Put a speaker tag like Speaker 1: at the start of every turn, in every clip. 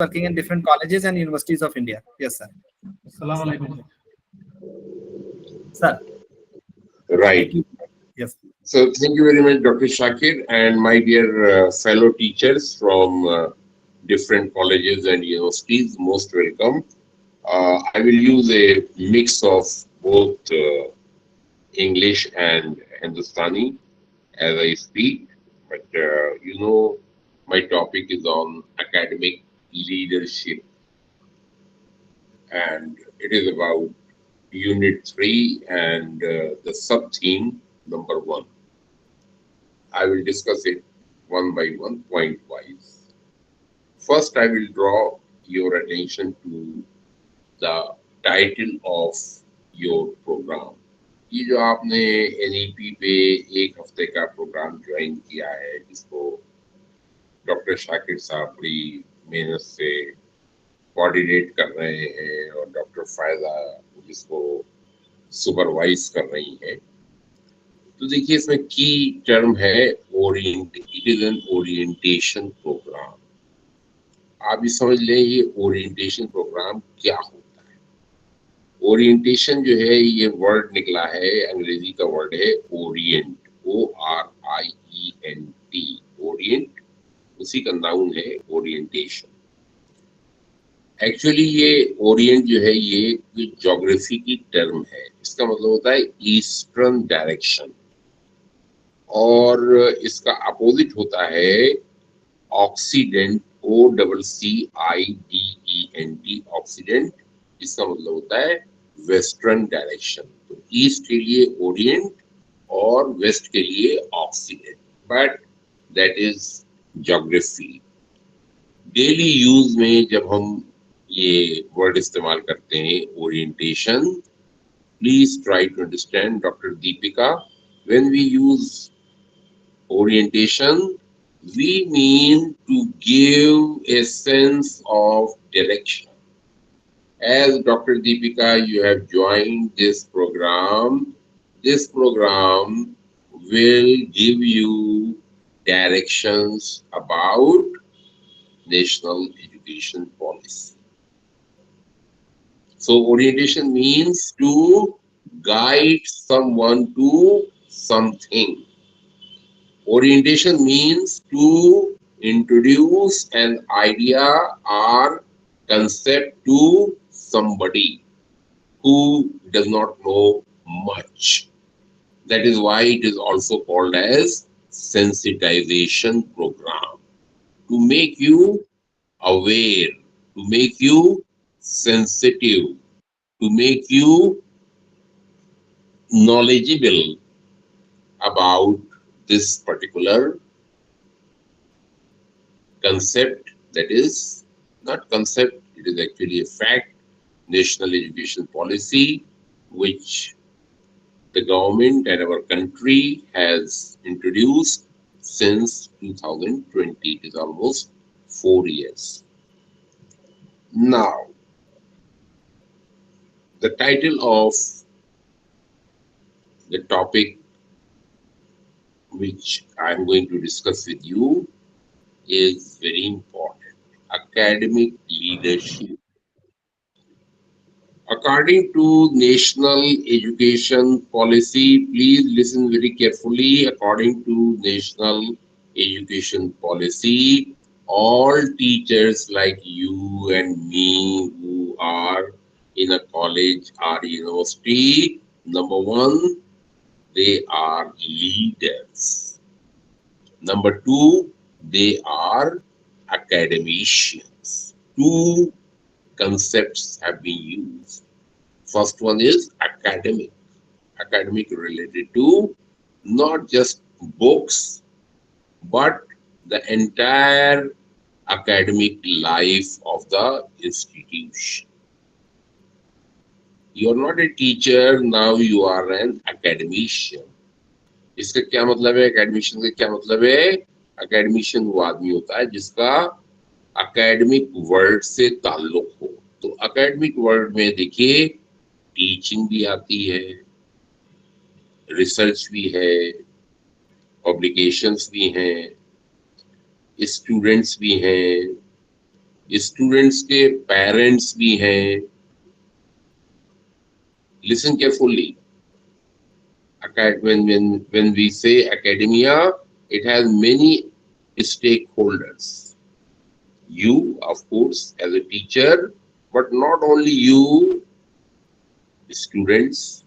Speaker 1: working in different colleges and universities of India. Yes, sir.
Speaker 2: Assalamu alaikum.
Speaker 1: Sir.
Speaker 3: Right.
Speaker 1: Yes.
Speaker 3: So thank you very much, Dr. Shakir, and my dear fellow teachers from different colleges and universities. Most welcome. I will use a mix of both English and Hindustani as I speak, but my topic is on academic leadership, and it is about Unit 3 and the sub-theme number 1. I will discuss it one by one, point-wise. First, I will draw your attention to the title of your program. ये जो आपने NEP पे एक हफ्ते का programme join किया है, जिसको डॉक्टर शाकिर साहब बड़ी मेहनत से कोऑर्डिनेट कर रहे हैं और डॉक्टर फायदा जिसको सुपरवाइज कर रही हैं, तो देखिए इसमें की टर्म है it is an orientation programme. आप ये समझ लें ये ओरिएंटेशन प्रोग्राम क्या होता है। ओरिएंटेशन जो है ये वर्ड निकला है, अंग्रेजी का वर्ड है ओरिएंट, ORIENT, ओरिएंट, उसी का नाउन है ओरिएंटेशन। एक्चुअली ये ओरिएंट जो है ये ज्योग्राफी की टर्म है। इसका मतलब होता है ईस्टर्न डायरेक्शन, और इसका अपोजिट होता है ऑक्सीडेंट, OCCIDENT, ऑक्सीडेंट। इसका मतलब होता है वेस्टर्न डायरेक्शन। तो ईस्ट के लिए ओरिएंट और वेस्ट के लिए occident, but that is geography. Daily use में जब हम ये वर्ड इस्तेमाल करते हैं orientation, please try to understand doctor Deepika, when we use orientation, we mean to give a sense of direction. As Dr. Deepika, you have joined this program. This program will give you directions about national education policy. So orientation means to guide someone to something. Orientation means to introduce an idea or concept to somebody who does not know much. That is why it is also called as sensitization program. To make you aware, to make you sensitive, to make you knowledgeable about this particular concept. That is not concept, it is actually a fact, national education policy, which the government and our country has introduced since 2020. It is almost 4 years. Now, the title of the topic which I am going to discuss with you is very important: academic leadership. According to national education policy, please listen very carefully. According to national education policy, all teachers like you and me who are in a college or university, number one, they are leaders. Number two, they are academicians. Two concepts have been used. First one is academic. Academic related to not just books, but the entire academic life of the institution. You are not a teacher, now you are an academician. इसका क्या मतलब है? Academician का क्या मतलब है? Academician वो आदमी होता है जिसका एकेडमिक वर्ल्ड से ताल्लुक हो। तो एकेडमिक वर्ल्ड में देखिए टीचिंग भी आती है, रिसर्च भी है, पब्लिकेशंस भी हैं, स्टूडेंट्स भी हैं, स्टूडेंट्स के पेरेंट्स भी हैं. Listen carefully. When we say academia, it has many stakeholders. You, of course, as a teacher, but not only you, students,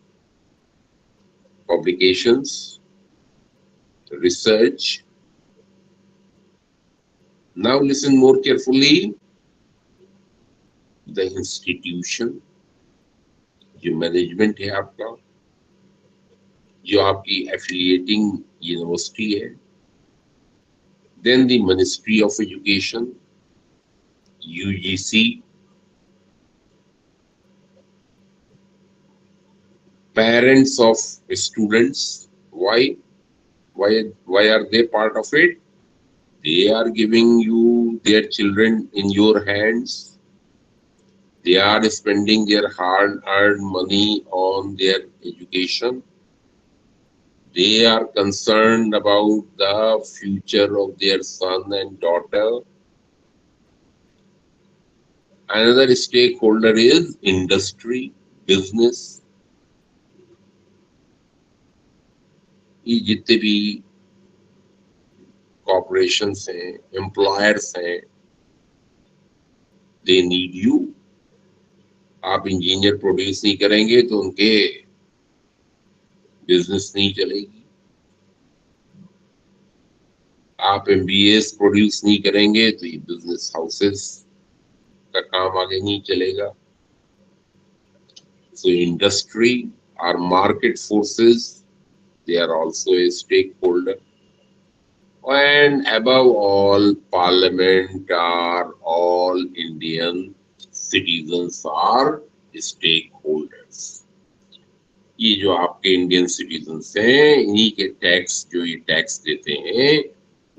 Speaker 3: publications, research. Now listen more carefully. The institution, जो management है आपका, जो आपकी affiliating university है, then the Ministry of Education, UGC, parents of students. Why are they part of it? They are giving you their children in your hands. They are spending their hard-earned money on their education. They are concerned about the future of their son and daughter. Another stakeholder is industry, business. ये जितने भी corporations हैं, employers हैं, they need you. आप engineer produce नहीं करेंगे तो उनके बिजनेस नहीं चलेगी. आप MBAs प्रोड्यूस नहीं करेंगे तो ये बिजनेस हाउसेस का काम आगे नहीं चलेगा. So industry, our market forces, they are also a stakeholder. And above all, Parliament are all Indian citizens are stakeholders. ये जो आपके इंडियन सिटीजन्स हैं, इन्हीं के टैक्स जो ये टैक्स देते हैं,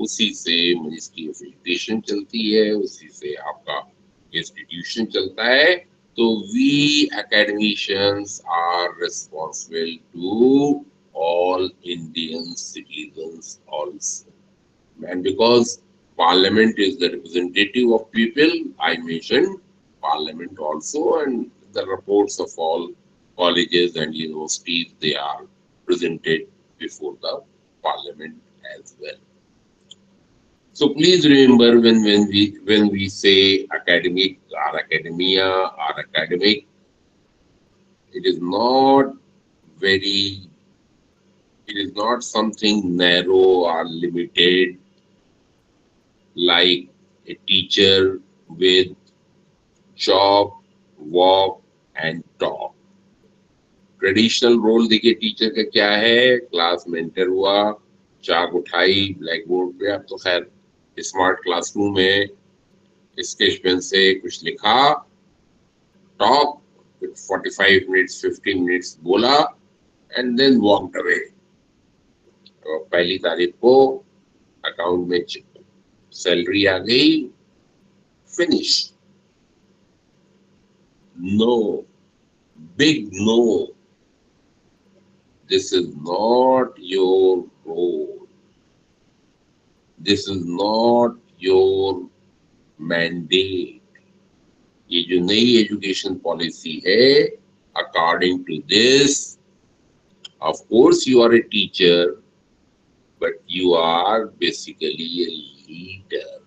Speaker 3: उसी से मिनिस्ट्री ऑफ एजुकेशन चलती है, उसी से आपका इंस्टीट्यूशन चलता है. तो we academicians are responsible to all Indian citizens also. And because Parliament is the representative of people, I mentioned Parliament also, and the reports of all colleges and universities, they are presented before the Parliament as well. So please remember when we say academic or academia or academic, it is not something narrow or limited like a teacher with chalk, walk and talk. Traditional role देखिए teacher का क्या है. Class में enter हुआ, चाक उठाई, black board पे, अब तो खैर स्मार्ट क्लासरूम में स्केच पेन से कुछ लिखा, टॉक 45 मिनट्स 15 मिनट्स बोला एंड देन वॉकड अवे. पहली तारीख को अकाउंट में सैलरी आ गई, finish. No, big no. This is not your role. This is not your mandate. ये जो नई एजुकेशन पॉलिसी है, according to this, of course you are a teacher, but you are basically a leader.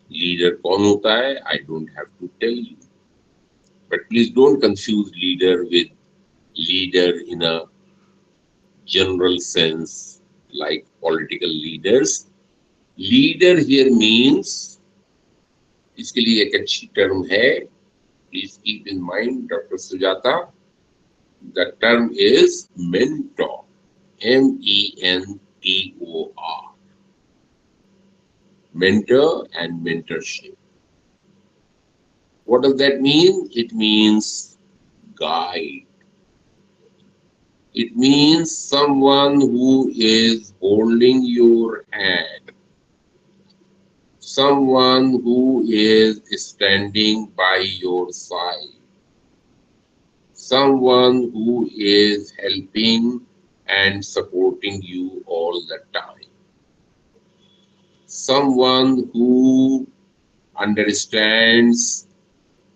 Speaker 3: Leader कौन होता है? I don't have to tell you. But please don't confuse leader with leader in a general sense, like political leaders. Leader here means, इसके लिए एक अच्छी term है. Please keep in mind, Dr. Sujata. The term is mentor. mentor. Mentor and mentorship. What does that mean? It means guide. It means someone who is holding your hand. Someone who is standing by your side. Someone who is helping and supporting you all the time. someone who understands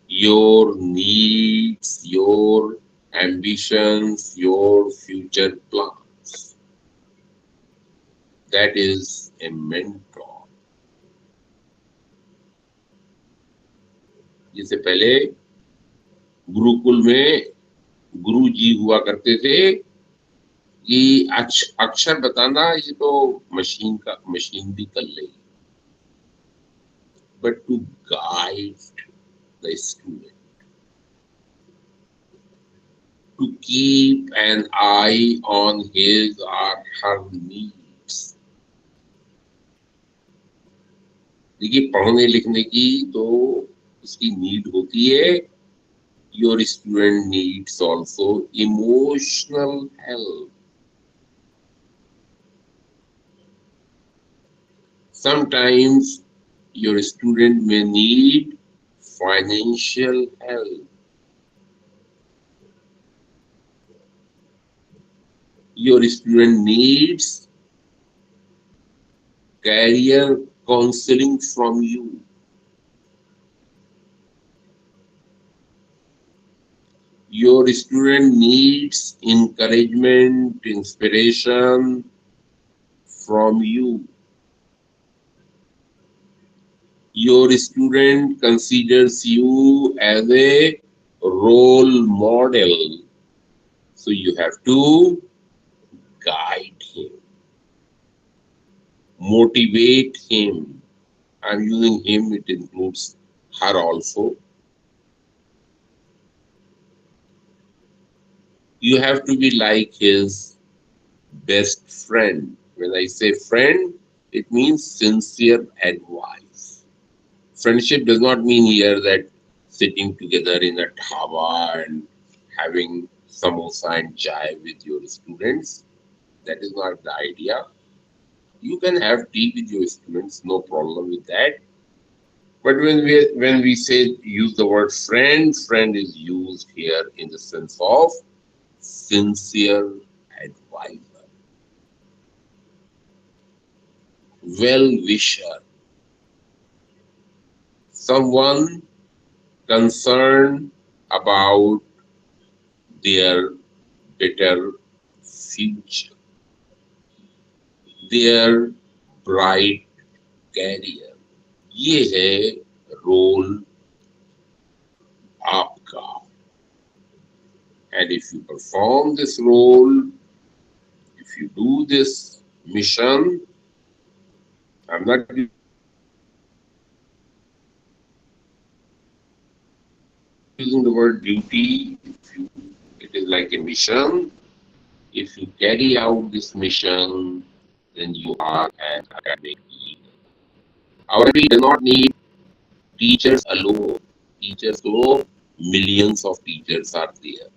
Speaker 3: your needs, your ambitions, your future plans. That is a mentor. जिससे पहले गुरुकुल में गुरु जी हुआ करते थे कि अक्षर बताना ये तो मशीन भी कर लेगी, but to guide the student, to keep an eye on his or her needs. देखिए पढ़ने लिखने की तो उसकी नीड होती है. Your student needs also emotional help. Sometimes your student may need financial help. Your student needs career counseling from you. Your student needs encouragement, inspiration from you. Your student considers you as a role model. So you have to guide him, motivate him. I'm using him, it includes her also. You have to be like his best friend. When I say friend, it means sincere advice. Friendship does not mean here that sitting together in a dhaba and having samosa and chai with your students. That is not the idea. You can have tea with your students, no problem with that. But when we say use the word friend, friend is used here in the sense of sincere advisor, well-wisher, someone concerned about their better future, their bright career. ये है role आपका. And if you perform this role, if you do this mission, I'm not using the word duty. It is like a mission. If you carry out this mission, then you are an academic leader. Our country does not need teachers alone. Teachers, so millions of teachers are there.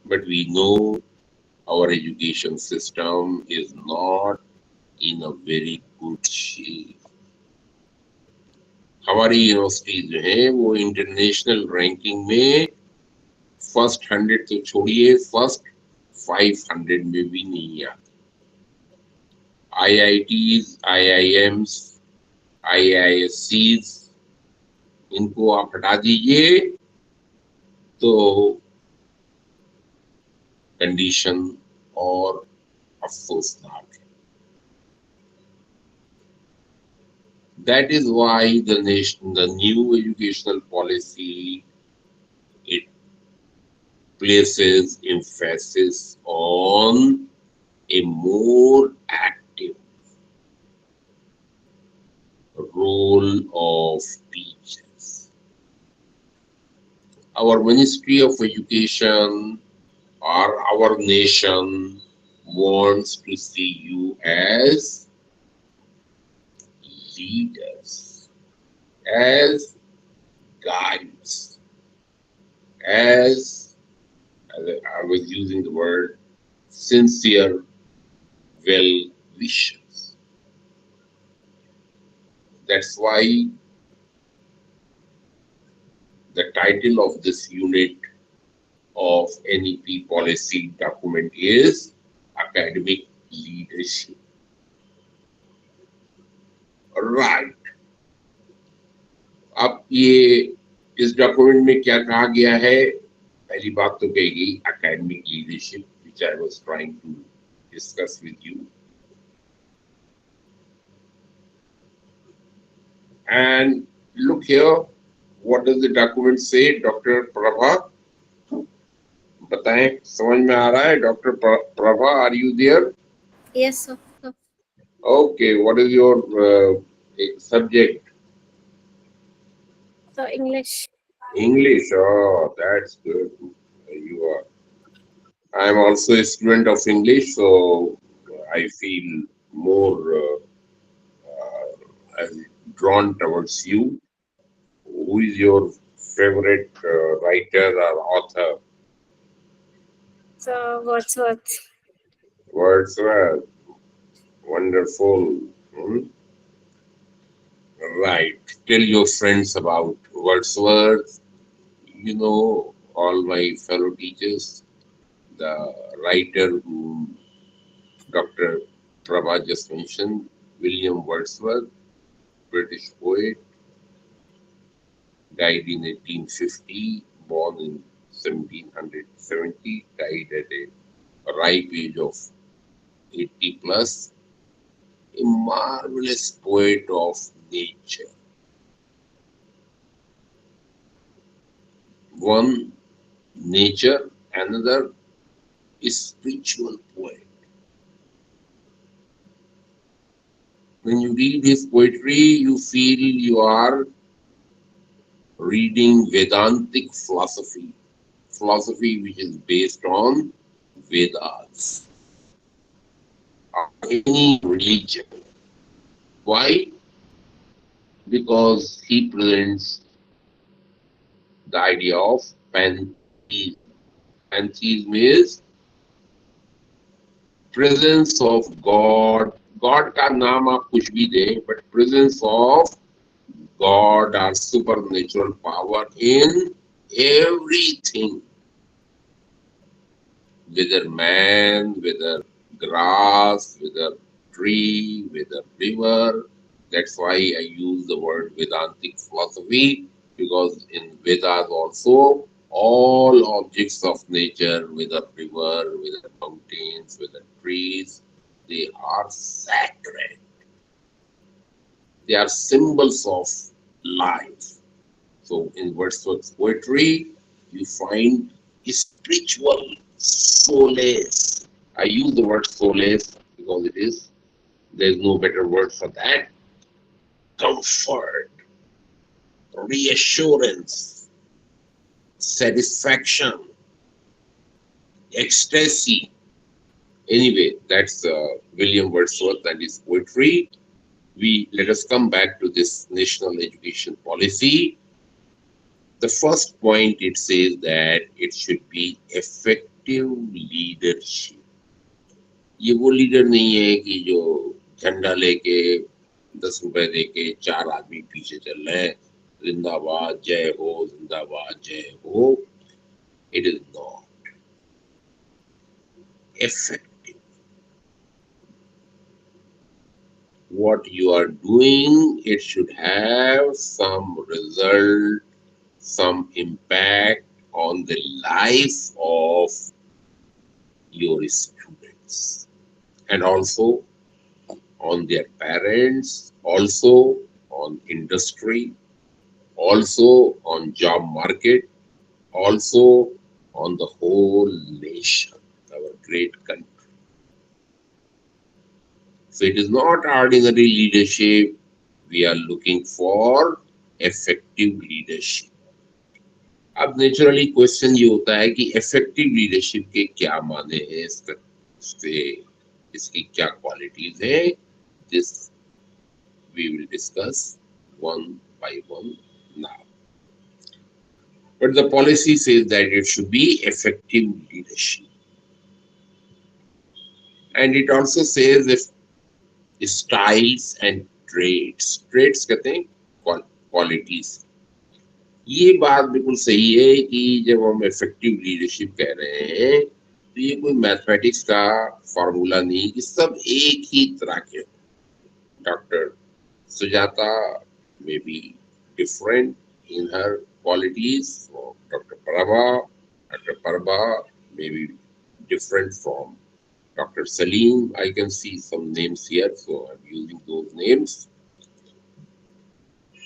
Speaker 3: But we know our education system is not in a very good shape. हमारी university जो है वो international ranking में first 100 तो छोड़िए, first 500 में भी नहीं आती. IITs, IIMs, IISCs, इनको आप हटा दीजिए तो कंडीशन और अफसोसनाक है. That is why the new educational policy, it places emphasis on a more active role of teachers. Our Ministry of Education or our nation wants to see you as leaders, as guides, as I was using the word sincere well-wishers. That's why the title of this unit of NEP policy document is academic leadership. Right. अब ये इस document में क्या कहा गया है? पहली बात तो कहेगी academic leadership, which I was trying to discuss with you. And look here, what does the document say? Dr. Prabha, बताएं, समझ में आ रहा है? Dr. Prabha, are you there?
Speaker 2: Yes, sir.
Speaker 3: Okay, what is your subject?
Speaker 2: So English.
Speaker 3: English. Oh, that's good. You are. I am also a student of English, so I feel more drawn towards you. Who is your favorite writer or author?
Speaker 2: So Wordsworth.
Speaker 3: Wordsworth. Wonderful. Hmm? Right. Tell your friends about Wordsworth. You know, all my fellow teachers, the writer whom Dr. Prabha just mentioned, William Wordsworth, British poet, died in 1850, born in 1770, died at a ripe age of 80 plus, a marvelous poet of nature. One, nature, another, is spiritual poet. When you read his poetry, you feel you are reading Vedantic philosophy, philosophy which is based on Vedas or any religion. Why? Because he presents the idea of pantheism. Pantheism is presence of God. God का नाम आप कुछ भी दें, but presence of God or supernatural power in everything, whether man, whether grass, whether tree, whether river. That's why I use the word Vedantic philosophy, because in Vedas also all objects of nature, whether river, whether mountains, whether trees, they are sacred. They are symbols of life. So in Wordsworth's poetry, you find spiritual solace. I use the word solace because there's no better word for that. Comfort, reassurance, satisfaction, ecstasy. Anyway, that's William Wordsworth and his poetry. Let us come back to this national education policy. The first point, it says that it should be effective leadership. ये वो leader नहीं है कि जो झंडा लेके 10 रुपए देके 4 आदमी पीछे चल रहे हैं, जिंदाबाद जय हो, जिंदाबाद जय हो. It is not effective. What you are doing, it should have some result, some impact on the life of your students and also on their parents, also on industry, also on job market, also on the whole nation, our great country. So it is not ordinary leadership. We are looking for effective leadership. अब naturally question ये होता है कि effective leadership के क्या माने हैं, इसकी क्या क्वालिटीज है. This we will discuss one by one now. But the policy says that it should be effective leadership. And it also says if styles and traits. Traits कहते हैं qualities. ये बात बिल्कुल सही है कि जब हम इफेक्टिव लीडरशिप कह रहे हैं तो ये कोई मैथमेटिक्स का फॉर्मूला नहीं, कि सब एक ही तरह के। Doctor Sujata may be different in her qualities from Dr. Prabha. Dr. Prabha may be different from Dr. Salim. I can see some names here, so I'm using those names.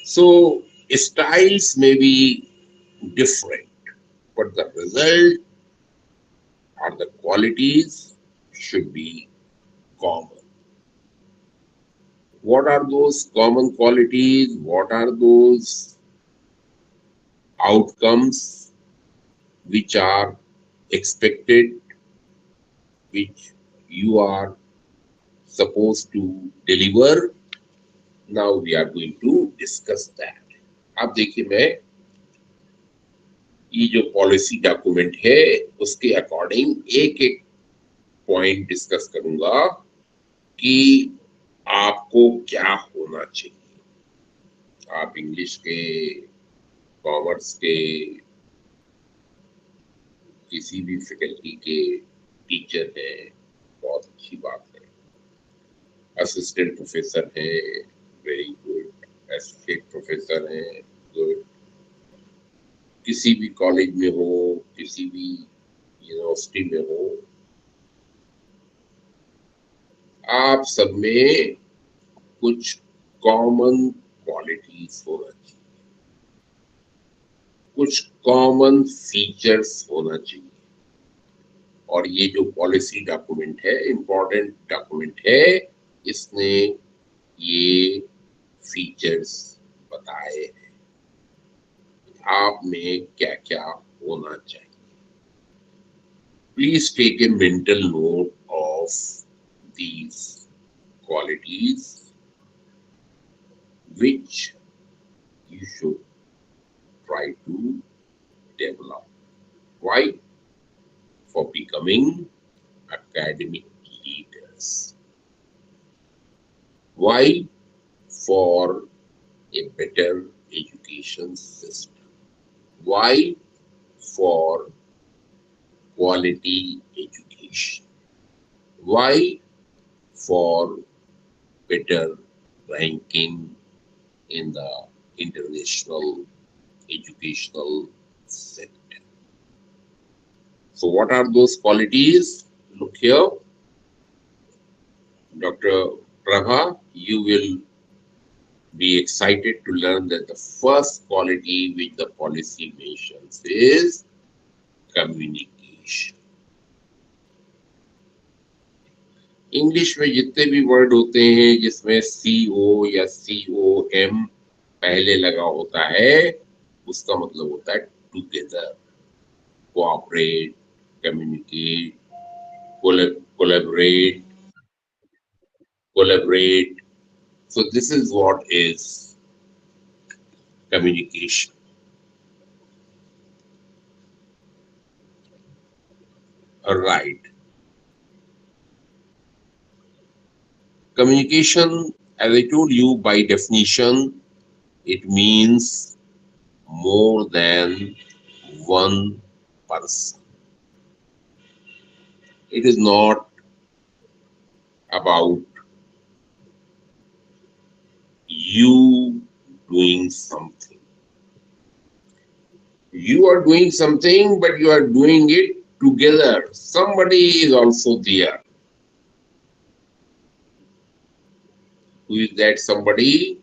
Speaker 3: So styles may be different, but the result or the qualities should be common. What are those common qualities? What are those outcomes which are expected, which you are supposed to deliver? Now we are going to discuss that. अब देखिए, मैं ये जो policy document है उसके according एक एक point discuss करूंगा कि आपको क्या होना चाहिए। आप इंग्लिश के, कॉमर्स के, किसी भी फैकल्टी के टीचर हैं, बहुत अच्छी बात है। असिस्टेंट प्रोफेसर हैं, वेरी गुड। एसोसिएट प्रोफेसर हैं, गुड। किसी भी कॉलेज में हो, किसी भी यूनिवर्सिटी में हो, आप सब में कुछ कॉमन क्वालिटीज होना चाहिए, कुछ कॉमन फीचर्स होना चाहिए। और ये जो पॉलिसी डॉक्यूमेंट है, इम्पोर्टेंट डॉक्यूमेंट है, इसने ये फीचर्स बताए हैं आप में क्या क्या होना चाहिए। Please take a mental note of these qualities which you should try to develop. Why? For becoming academic leaders. Why? For a better education system. Why? For quality education. Why? For better ranking in the international educational sector. So what are those qualities? Look here. Dr. Prabha, you will be excited to learn that the first quality which the policy mentions is communication. English में जितने भी word होते हैं जिसमें CO या COM पहले लगा होता है, उसका मतलब होता है together, cooperate, communicate, collaborate. So this is what is communication. All right. Communication, as I told you, by definition, it means more than one person. It is not about you doing something. You are doing something, but you are doing it together. Somebody is also there. Who is that somebody?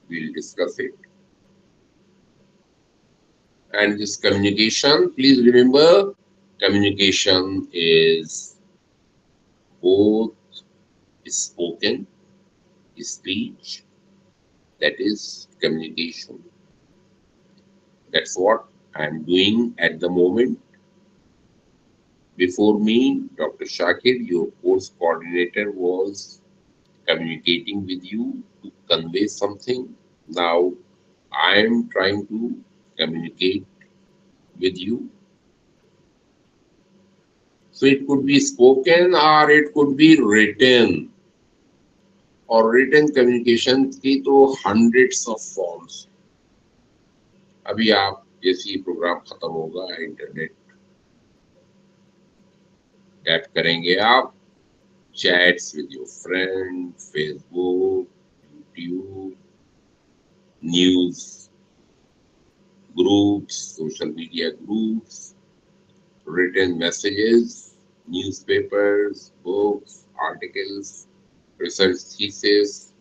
Speaker 3: We'll discuss it. And this communication, please remember, communication is both spoken, speech, that is communication. That's what I'm doing at the moment. Before me, Dr. Shakir, your course coordinator, was communicating with you to convey something. Now I am trying to communicate with you. So it could be spoken or it could be written. और written communication की तो hundreds of forms. अभी आप जैसे ही programme खत्म होगा, internet tap करेंगे आप chats with your friend, Facebook, YouTube, news groups, social media groups, written messages, newspapers, books, articles, research thesis,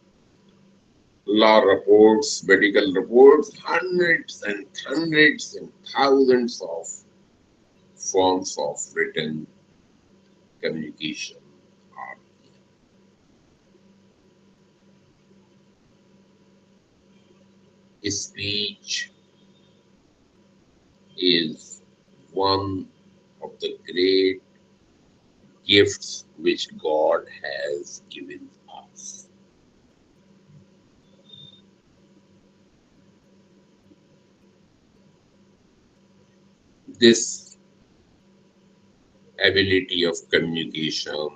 Speaker 3: law reports, medical reports, hundreds and thousands of forms of written communication are there. Speech is one of the great gifts which God has given us. This ability of communication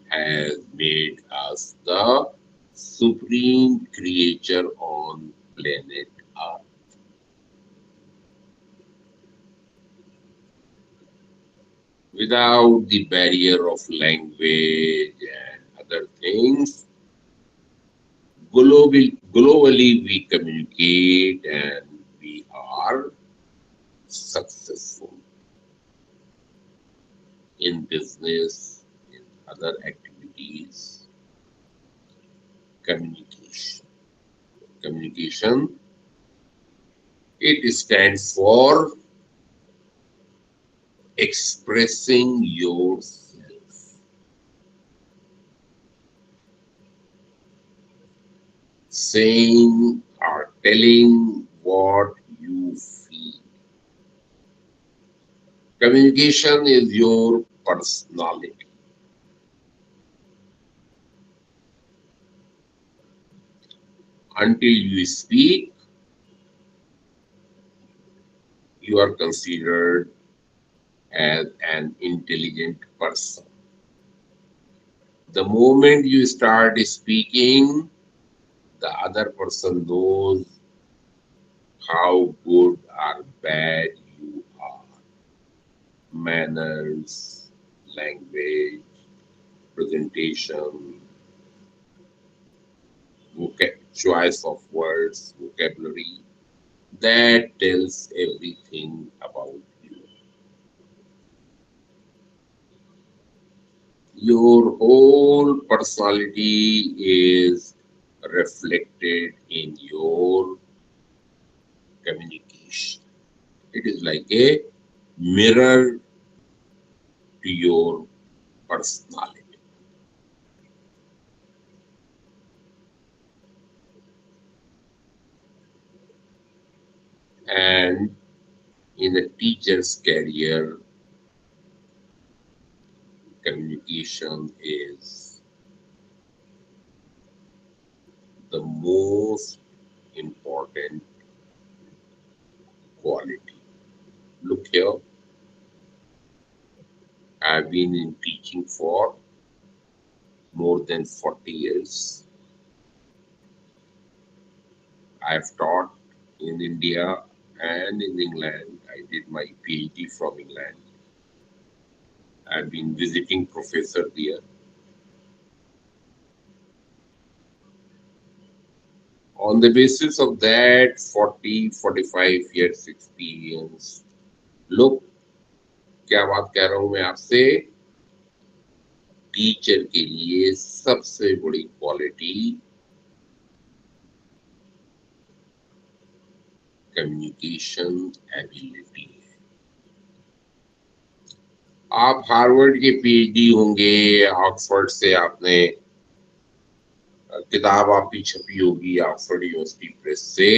Speaker 3: has made us the supreme creature on planet Earth. Without the barrier of language and other things, globally we communicate and we are successful in business, in other activities. Communication. Communication, it stands for expressing yourself, saying or telling what you feel. Communication is your personality. Until you speak, you are considered as an intelligent person. The moment you start speaking, the other person knows how good or bad you are. Manners, language, presentation, choice of words, vocabulary, that tells everything about you. Your whole personality is reflected in your communication. It is like a mirror to your personality. And in a teacher's career, communication is the most important quality. Look here, I've been in teaching for more than 40 years. I've taught in India and in England. I did my PhD from England. I've been visiting professor there. On the basis of that 45 years experience, look, क्या बात कह रहा हूं मैं आपसे, teacher के लिए सबसे बड़ी क्वालिटी कम्युनिकेशन एबिलिटी है. आप हार्वर्ड के पीएचडी होंगे, ऑक्सफोर्ड से आपने किताब आपकी छपी होगी ऑक्सफोर्ड यूनिवर्सिटी प्रेस से,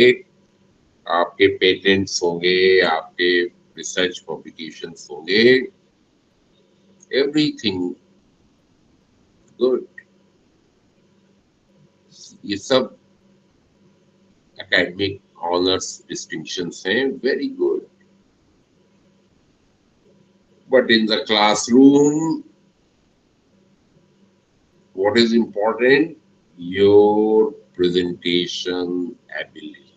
Speaker 3: आपके पेटेंट्स होंगे, आपके रिसर्च पब्लिकेशंस होंगे, एवरीथिंग गुड. ये सब एकेडमिक ऑनर्स डिस्टिंक्शंस हैं, very good. But in the classroom, what is important? Your presentation ability.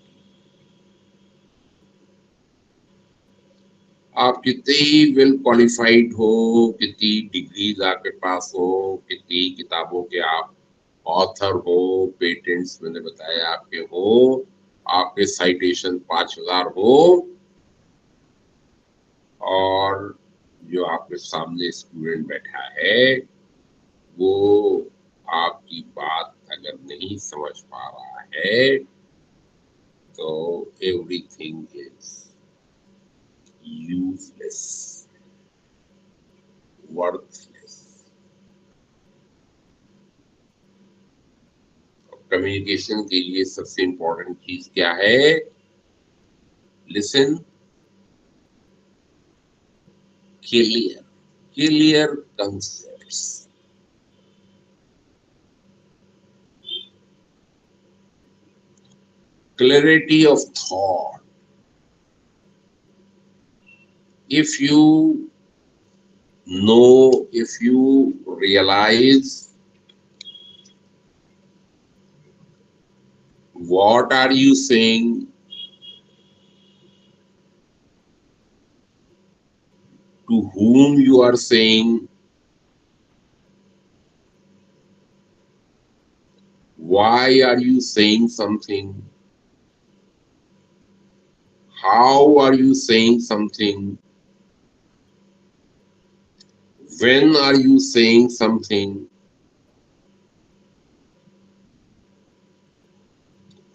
Speaker 3: आप कितने ही वेल क्वालिफाइड हो, कितनी डिग्रीज आपके पास हो, कितनी किताबों के आप ऑथर हो, पेटेंट्स मैंने बताया आपके हो, आपके साइटेशन 5000 हो, और जो आपके सामने स्टूडेंट बैठा है वो आपकी बात अगर नहीं समझ पा रहा है तो everything is useless, worthless. Communication के लिए सबसे इम्पोर्टेंट चीज क्या है? Listen, clear concepts. Clarity of thought. If you know, if you realize what are you saying, to whom you are saying, why are you saying something, how are you saying something, when are you saying something,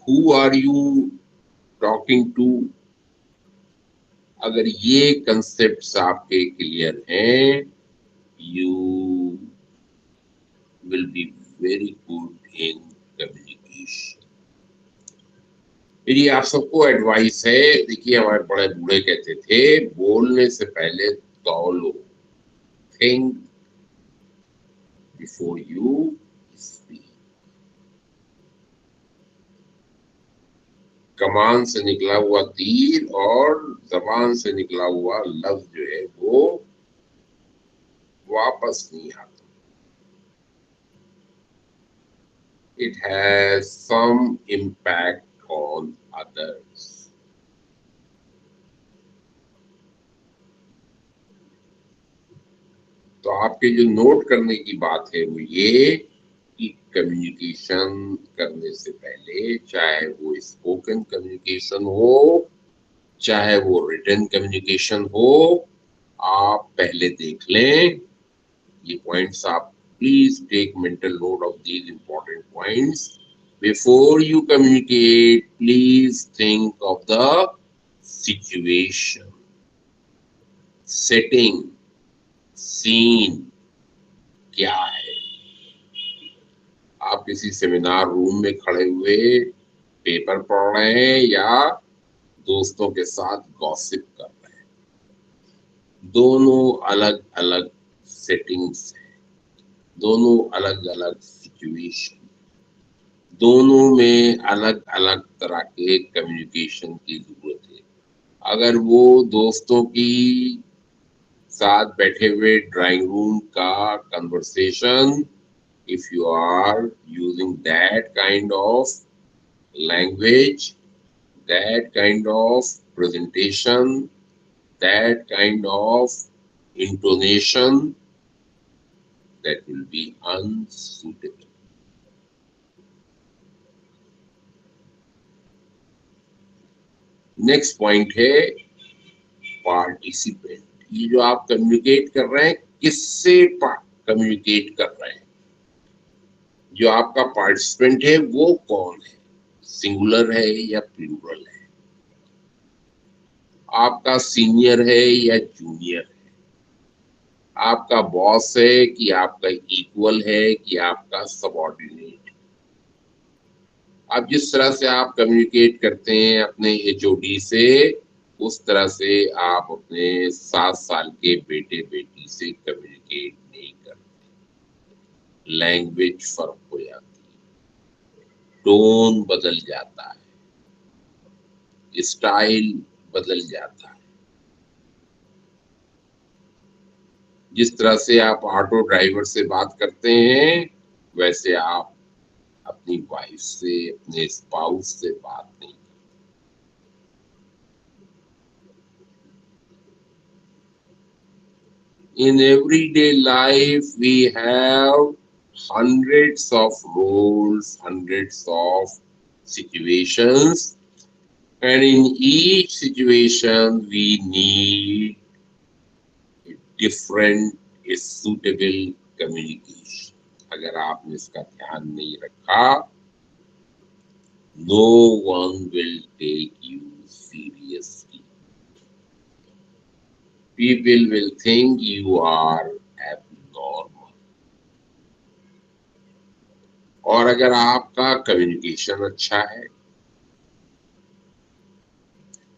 Speaker 3: who are you talking to, अगर ये concepts आपके clear हैं, you will be very good in communication. मेरी आप सबको advice है, देखिए हमारे बड़े बूढ़े कहते थे बोलने से पहले तौलो, थिंक बिफोर यू स्पीक। कमान से निकला हुआ तीर और जबान से निकला हुआ लफ्ज जो है वो वापस नहीं आता। It has some impact on others. तो आपके जो नोट करने की बात है वो ये कि कम्युनिकेशन करने से पहले, चाहे वो स्पोकन कम्युनिकेशन हो, चाहे वो रिटन कम्युनिकेशन हो, आप पहले देख लें ये पॉइंट्स। आप please take mental note of these important points. Before you communicate please think of the situation, setting, scene क्या है। आप किसी सेमिनार रूम में खड़े हुए पेपर पढ़ रहे हैं या दोस्तों के साथ गॉसिप कर रहे हैं, दोनों अलग अलग सेटिंग्स हैं, दोनों अलग अलग सिचुएशन, दोनों में अलग अलग तरह के कम्युनिकेशन की जरूरत है। अगर वो दोस्तों की साथ बैठे हुए ड्राइंग रूम का conversation, if you are using that kind of language, that kind of presentation, that kind of intonation, that will be unsuitable. Next point है पार्टिसिपेंट। ये जो आप कम्युनिकेट कर रहे हैं, किससे कम्युनिकेट कर रहे हैं? जो आपका पार्टिसिपेंट है वो कौन है? सिंगुलर है या प्लूरल है? आपका सीनियर है या जूनियर है? आपका बॉस है कि आपका इक्वल है कि आपका सबऑर्डिनेट? आप जिस तरह से आप कम्युनिकेट करते हैं अपने एचओडी से, उस तरह से आप अपने 7 साल के बेटे बेटी से कम्युनिकेट नहीं करते। लैंग्वेज फर्क हो जाती है, टोन बदल जाता है, स्टाइल बदल जाता है। जिस तरह से आप ऑटो ड्राइवर से बात करते हैं, वैसे आप अपनी वाइफ से, अपने स्पाउस से बात नहीं। In everyday life, we have hundreds of roles, hundreds of situations, and in each situation, we need a different, a suitable communication. अगर आपने इसका ध्यान नहीं रखा, no one will take you seriously. People will think you are abnormal. और अगर आपका communication अच्छा है,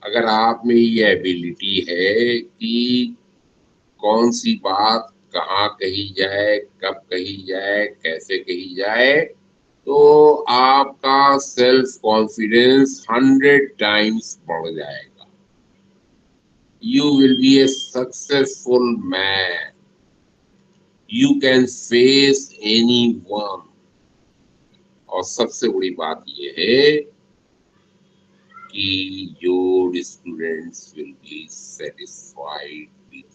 Speaker 3: अगर आप में ये एबिलिटी है कि कौन सी बात कहाँ कही जाए, कब कही जाए, कैसे कही जाए, तो आपका सेल्फ कॉन्फिडेंस 100 टाइम्स बढ़ जाएगा. You will be a successful man. You can face anyone. और सबसे बड़ी बात ये है कि your students will be satisfied with.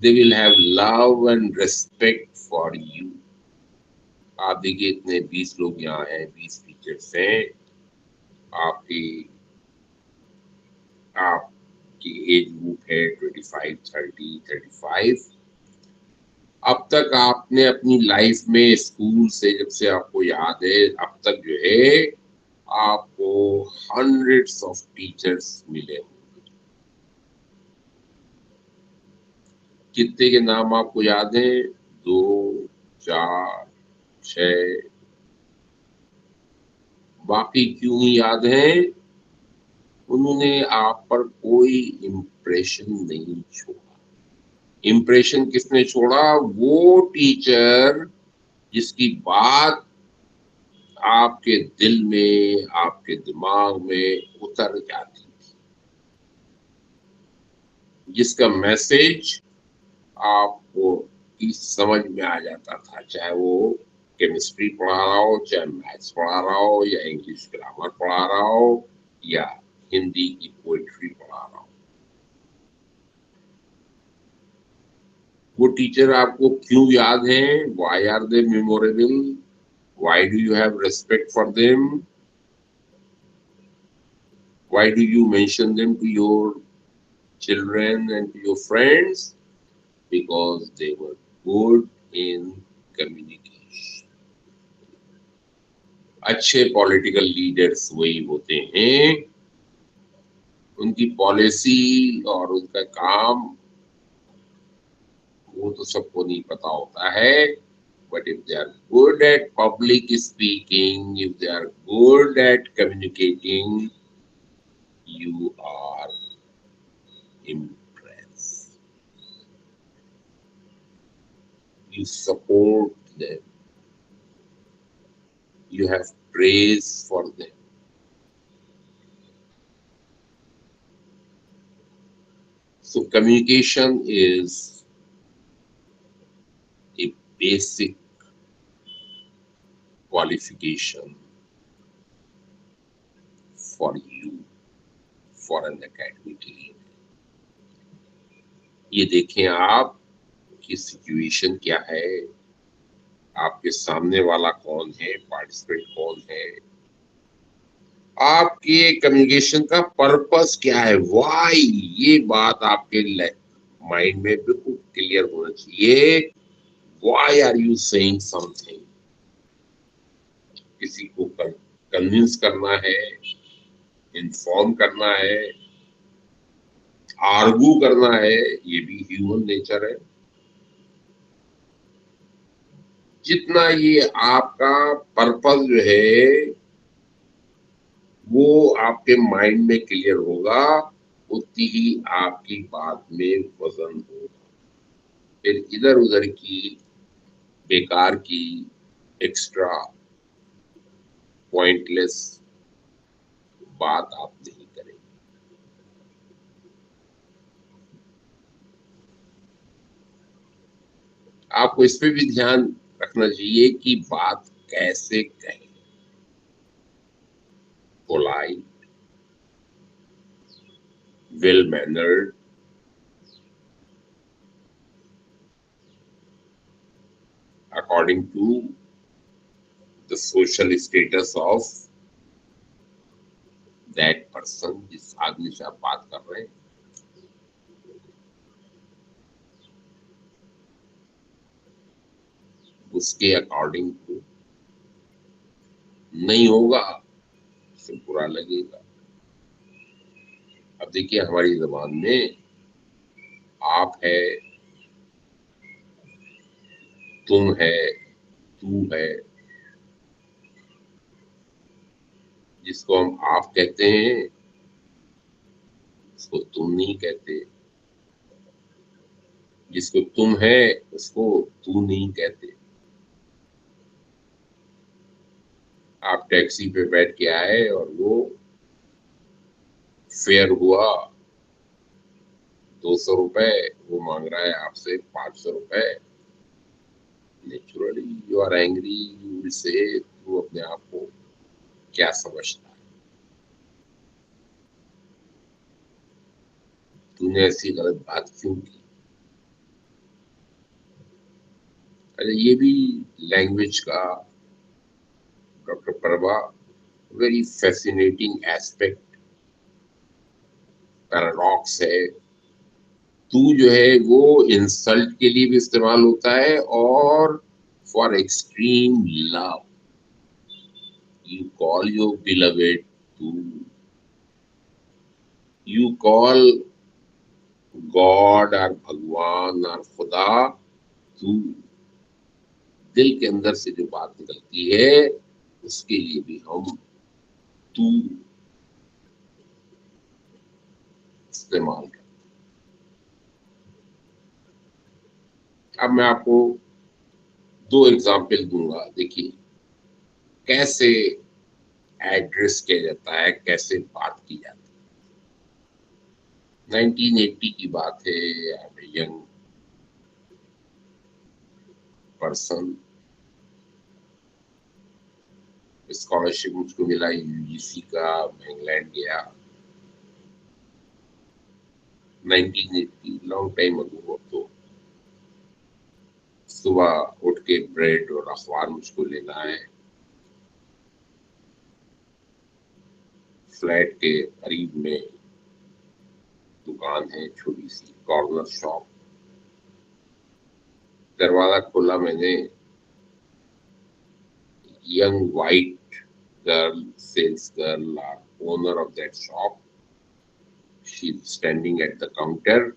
Speaker 3: They will have love and respect for you. आप देखिए इतने 20 लोग यहाँ हैं, 20 टीचर्स हैं, आपकी एज ग्रुप है 25, 30, 35. अब तक आपने अपनी लाइफ में स्कूल से जब से आपको याद है अब तक जो है आपको hundreds of टीचर्स मिले होंगे. कितने के नाम आपको याद है? 2, 4, 6. बाकी क्यों नहीं याद है? उन्होंने आप पर कोई इम्प्रेशन नहीं छोड़ा. इम्प्रेशन किसने छोड़ा? वो टीचर जिसकी बात आपके दिल में, आपके दिमाग में उतर जाती थी, जिसका मैसेज आपको की समझ में आ जाता था, चाहे वो केमिस्ट्री पढ़ा रहा हो, चाहे मैथ्स पढ़ा रहा हो, या इंग्लिश ग्रामर पढ़ा रहा हो, या हिंदी की पोइट्री पढ़ा रहा हो. वो टीचर आपको क्यों याद है? Why are they memorable? Why do you have respect for them? Why do you mention them to your children and to your friends? Because they were good in communication. अच्छे political leaders वही होते हैं, उनकी policy और उनका काम वो तो सबको नहीं पता होता है, but if they are good at public speaking, if they are good at communicating, you are impressed. You support them. You have praise for them. So communication is a basic qualification for you, for an academic leader. ये देखें आप कि situation क्या है, आपके सामने वाला कौन है, पार्टिसिपेंट कौन है, आपके कम्युनिकेशन का पर्पस क्या है, व्हाई, ये बात आपके माइंड में बिल्कुल क्लियर होना चाहिए. Why are you saying something? किसी को कन्विंस करना है, इन्फॉर्म करना है, आर्गू करना है, ये भी ह्यूमन नेचर है. जितना ये आपका पर्पस जो है वो आपके माइंड में क्लियर होगा, उतनी ही आपकी बात में वजन होगा. फिर इधर उधर की बेकार की एक्स्ट्रा पॉइंटलेस बात आप नहीं करेंगे. आपको इस पे भी ध्यान रखना चाहिए कि बात कैसे कहें. Polite, well mannered, according to the social status of that person, जिस आदमी से आप बात कर रहे हैं। उसके अकॉर्डिंग टू नहीं होगा, उसे बुरा लगेगा। अब देखिए हमारी जबान में आप है, तुम है, तू है। जिसको हम आप कहते हैं उसको तुम नहीं कहते, जिसको तुम है उसको तू नहीं कहते। आप टैक्सी पे बैठ के आए और वो फेयर हुआ 200 रुपए, वो मांग रहा है आपसे 500 रुपए। Naturally you are angry, you will say to अपने आप को क्या समझता है, तूने ऐसी गलत बात क्यों की। अरे ये भी लैंग्वेज का, doctor Prabha, very fascinating aspect, paradox है। तू जो है वो इंसल्ट के लिए भी इस्तेमाल होता है और for extreme love. You call your beloved तू, यू कॉल गॉड और भगवान और खुदा तू। दिल के अंदर से जो बात निकलती है उसके लिए भी हम तू इस्तेमाल करते। अब मैं आपको 2 एग्जाम्पल दूंगा, देखिए कैसे एड्रेस किया जाता है, कैसे बात की जाती है। 1980 की बात है, यंग पर्सन, स्कॉलरशिप मुझको मिला यूजीसी का, मैं इंग्लैंड गया। 1980, लॉन्ग टाइम अगो। तो सुबह उठ के ब्रेड और अखबार मुझको लेना है। फ्लैट के करीब में दुकान है, छोटी सी कॉर्नर शॉप। दरवाजा खोला मैंने, young white girl, sales girl, owner of that shop, she is standing at the counter.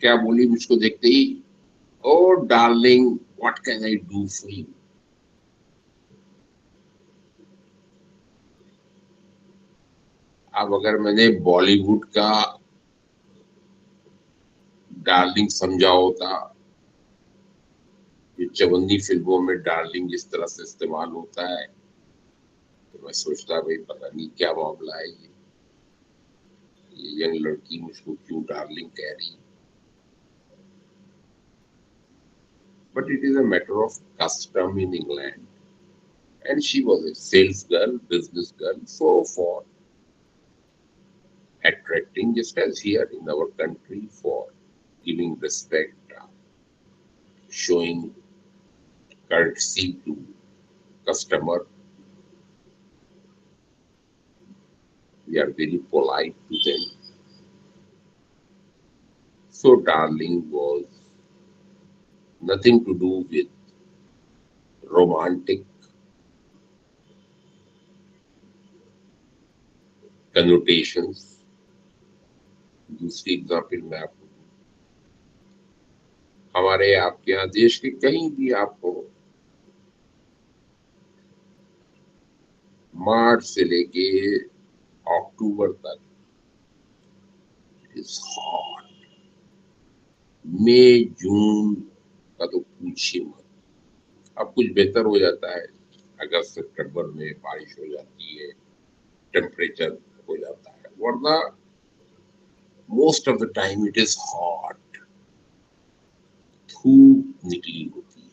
Speaker 3: क्या बोली मुझको देखते ही? Oh darling, what can I do for you. अब अगर मैंने बॉलीवुड का डार्लिंग समझा होता, ये चवन्नी फिल्मों में डार्लिंग जिस तरह से इस्तेमाल होता है, तो मैं सोचता भाई पता नहीं क्या मामला है, ये यंग लड़की मुझको क्यों डार्लिंग कह रही। But it is a matter of custom in England, and she was a sales girl, business girl, so for attracting, just as here in our country, for giving respect, showing courtesy to customer, we are very polite to them. So darling was nothing to do with romantic connotations. दूसरी example मैं आपको, हमारे आपके यहाँ देश के कहीं भी आपको मार्च से लेके अक्टूबर तक इज हॉट, मई जून का तो पूछिए मत। अब कुछ बेहतर हो जाता है, अगस्त सितंबर में बारिश हो जाती है, टेम्परेचर हो जाता है, वरना most of the time it is hot. धूप निकली होती है।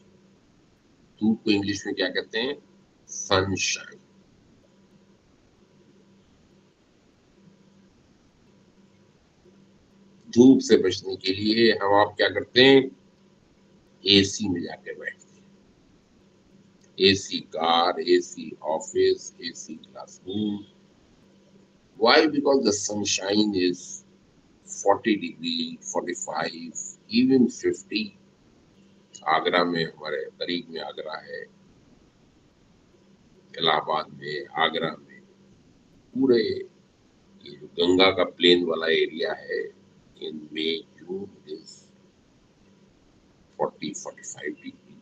Speaker 3: धूप को इंग्लिश में क्या कहते हैं? सनशाइन। धूप से बचने के लिए हम आप क्या करते हैं? एसी में जाके बैठते हैं, AC car, AC office, AC classroom. Why? Because the sunshine is 40 degree, 45, even 50. Agra में, हमारे करीब में आगरा है, इलाहाबाद में, आगरा में, पूरे ये जो गंगा का प्लेन वाला एरिया है, इन May, June is 40-45 degree.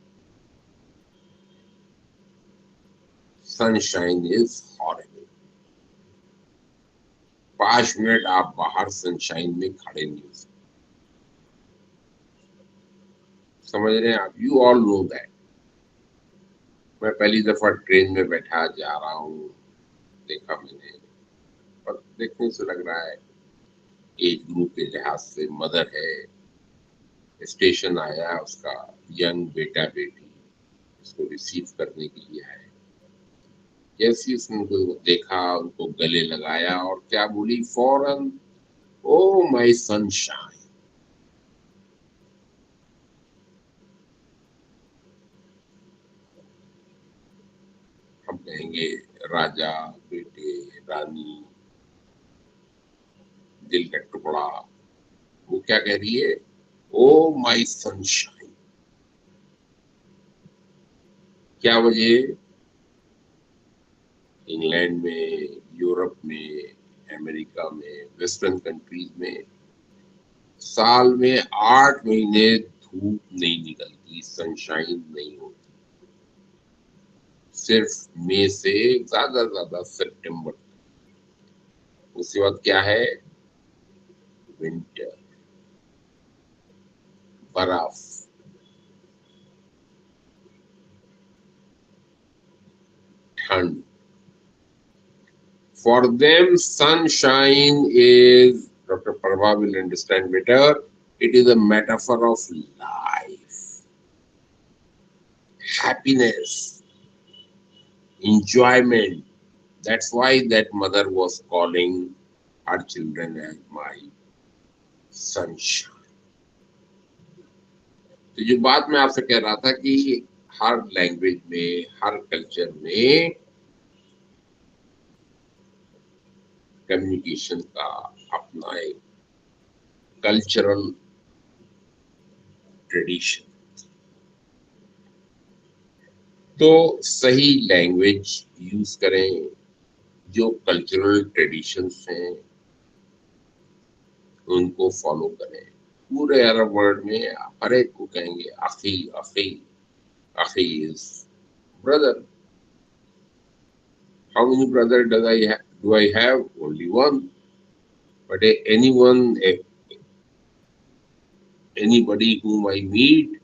Speaker 3: Sunshine is horrible. 5 minute आप बाहर सनशाइन में खड़े नहीं हो सकते. समझ रहे हैं आप? You all know that. मैं पहली दफा ट्रेन में बैठा जा रहा हूँ, देखा मैंने, पर देखने से लग रहा है एज ग्रुप के लिहाज से मदर है, स्टेशन आया, उसका यंग बेटा बेटी उसको रिसीव करने के लिए है. जैसे उसने उनको देखा, उनको गले लगाया और क्या बोली फौरन, ओ माय सनशाइन. हम कहेंगे राजा, बेटे, रानी, दिल का टुकड़ा. वो क्या कह रही है? Oh my sunshine. क्या वजह? इंग्लैंड में, यूरोप में, अमेरिका में, वेस्टर्न कंट्रीज में साल में 8 महीने धूप नहीं निकलती, सनशाइन नहीं होती. सिर्फ मई से ज्यादा सितंबर. उसके बाद क्या है? विंटर, बर्फ. ठंड. For them, sunshine is, Dr. Parva will understand better, it is a metaphor of life, happiness, enjoyment. That's why that mother was calling her children as my sunshine. तो जो बात मैं आपसे कह रहा था कि हर लैंग्वेज में, हर कल्चर में कम्युनिकेशन का अपना एक कल्चरल ट्रेडिशन. तो सही लैंग्वेज यूज करें, जो कल्चरल ट्रेडिशंस हैं उनको फॉलो करें. पूरे अरब वर्ल्ड में हर एक को कहेंगे अखी अखी. अखी is brother. How many brother do I have? Only one. But anybody whom I meet,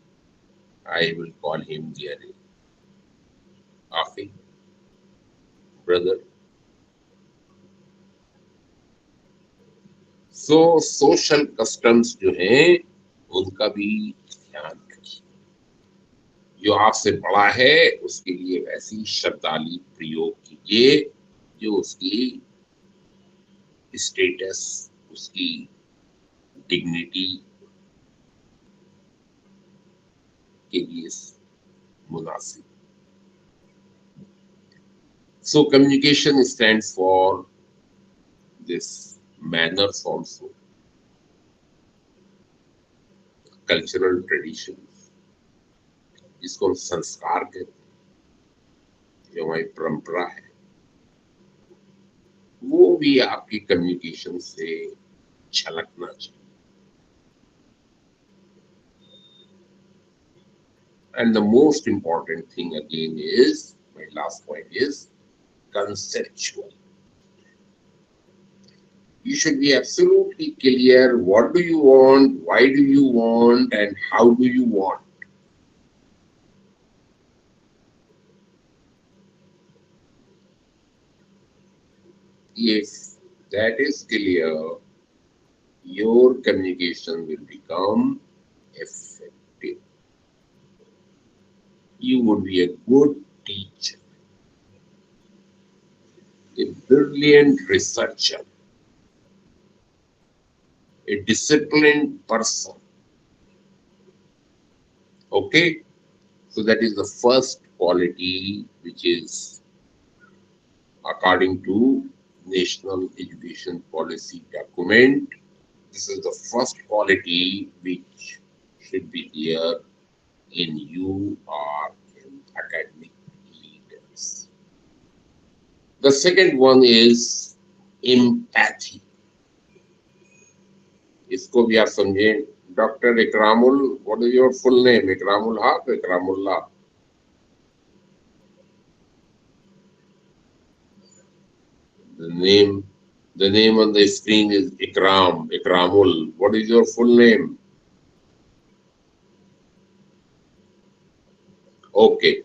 Speaker 3: I will call him their Afi, brother. So social customs जो हैं उनका भी ध्यान रखिए. जो आपसे बड़ा है उसके लिए ऐसी शब्दावली प्रयोग कीजिए जो उसकी स्टेटस, उसकी डिग्निटी के लिए मुनासिब. So communication stands for this manners also, cultural traditions, जिसको हम संस्कार कहते हैं, जो हमारी परंपरा है, वो भी आपकी कम्युनिकेशन से झलकना चाहिए. And the most important thing again is, my last point is conceptual. You should be absolutely clear what do you want, why do you want, and how do you want. If that is clear, your communication will become effective. You would be a good teacher, a brilliant researcher, a disciplined person, a Okay, so that is the first quality which is according to National Education Policy document. This is the first quality which should be there in you or in academic leaders. The second one is empathy. इसको भी आप समझें. Dr. Ikramul, what is your full name? Ikramul Haq, Ikramullah? The name on the screen is Ikram, Ikramul. What is your full name? Okay.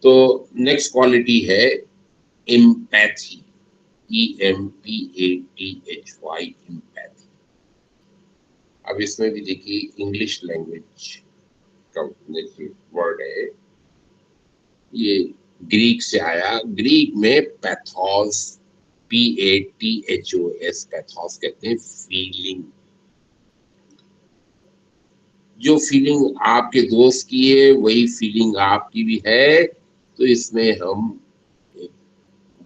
Speaker 3: तो next quality है empathy. EMPATHY, empathy. अब इसमें भी देखिए इंग्लिश लैंग्वेज का word है, ये Greek से आया. ग्रीक में पैथोस, PATHOS, पैथोस कहते हैं फीलिंग. जो फीलिंग आपके दोस्त की है वही फीलिंग आपकी भी है, तो इसमें हम एक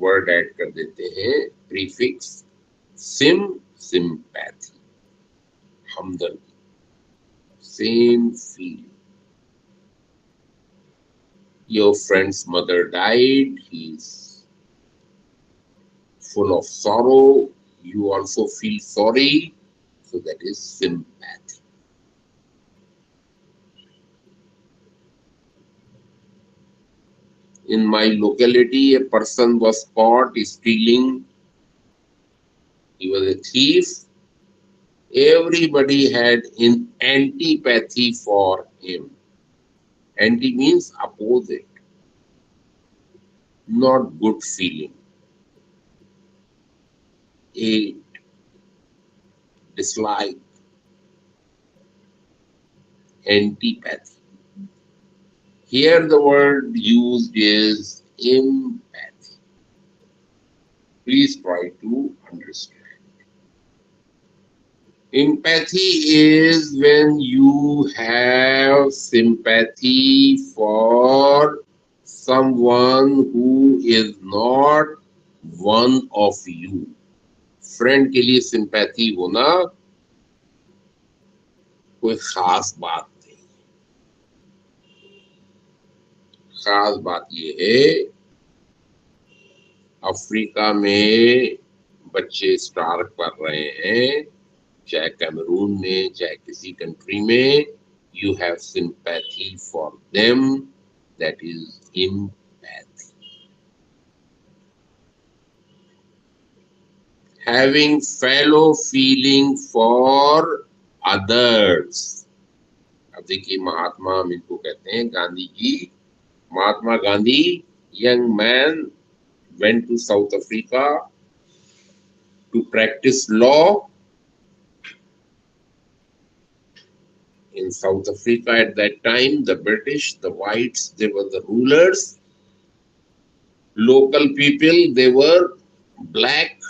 Speaker 3: वर्ड ऐड कर देते हैं, प्रीफिक्स सिंपैथी, हमदर्दी, same feeling. Your friend's mother died, he's full of sorrow, you also feel sorry, so that is sympathy. In my locality, a person was caught stealing. He was a thief. Everybody had an antipathy for him. Anti means opposite, not good feeling. A dislike, antipathy. Here the word used is empathy. Please try to understand. Empathy is when you have sympathy for someone who is not one of you. Friend के लिए sympathy होना कोई खास बात नहीं. खास बात ये है, अफ्रीका में बच्चे स्टार्व कर रहे हैं, चाहे कैमरून में, चाहे किसी कंट्री में, you have sympathy for them, that is empathy. Having fellow feeling for others. अब देखिए महात्मा, हम इनको कहते हैं Gandhi ji. Mahatma Gandhi, young man, went to South Africa to practice law. In South Africa at that time, the British, the whites, they were the rulers. Local people, they were black.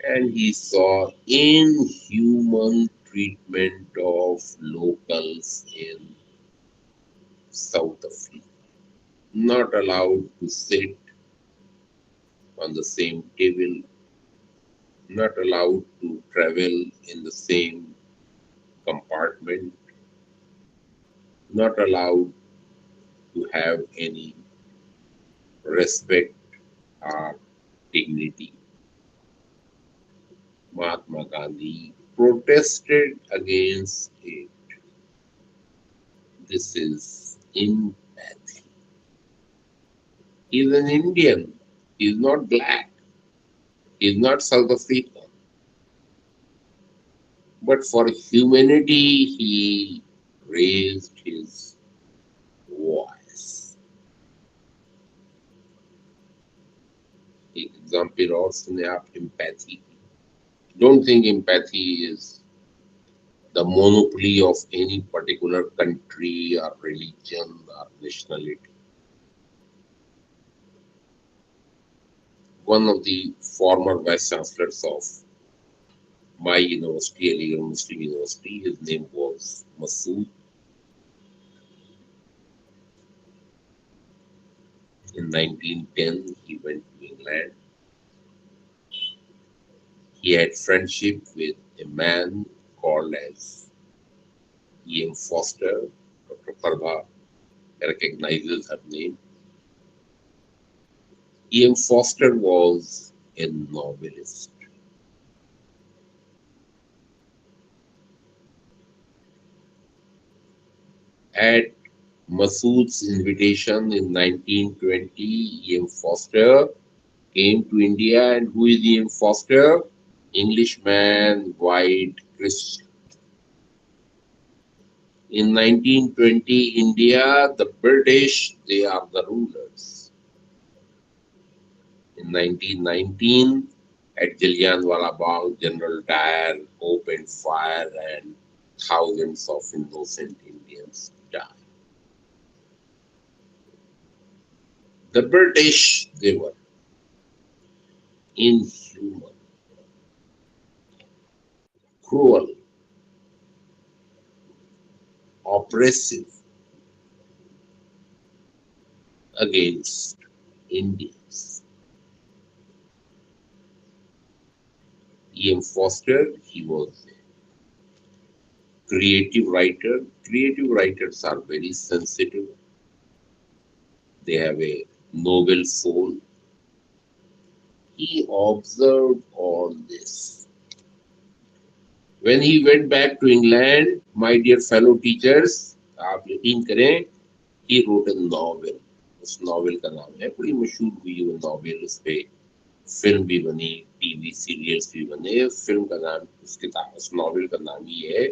Speaker 3: And he saw inhuman treatment of locals in South Africa. Not allowed to sit on the same table, not allowed to travel in the same compartment, not allowed to have any respect or dignity. Mahatma Gandhi protested against it. This is empathy. He is an Indian. He is not black. He is not South African. But for humanity, he raised his voice. एक example और सुने आप empathy. Don't think empathy is the monopoly of any particular country or religion or nationality. One of the former vice chancellors of my university, Aligarh Muslim University, his name was Masood In 1910, he went to England. He had friendship with a man called as E.M. Foster. Dr. Prabha recognizes her name. E.M. Foster was a novelist. At Masood's invitation in 1920, E.M. Foster came to India. And who is E.M. Foster? Englishman, white Christian. In 1920 India, the British, they are the rulers. In 1919, at Jallianwala Bagh, General Dyer opened fire and thousands of innocent Indians died. The British, they were inhuman, cruel, oppressive against Indians. E.M. Foster, he was a creative writer. Creative writers are very sensitive. They have a noble soul. He observed all this. When he went back to England, my dear fellow teachers, आप यकीन करें, he wrote a novel. उस novel का नाम है, बड़ी मशहूर हुई वो नॉवेल, उस पे फिल्म भी बनी, टीवी सीरियल्स भी बने. फिल्म का नाम, उस किताब, उस नॉवेल का नाम ये है,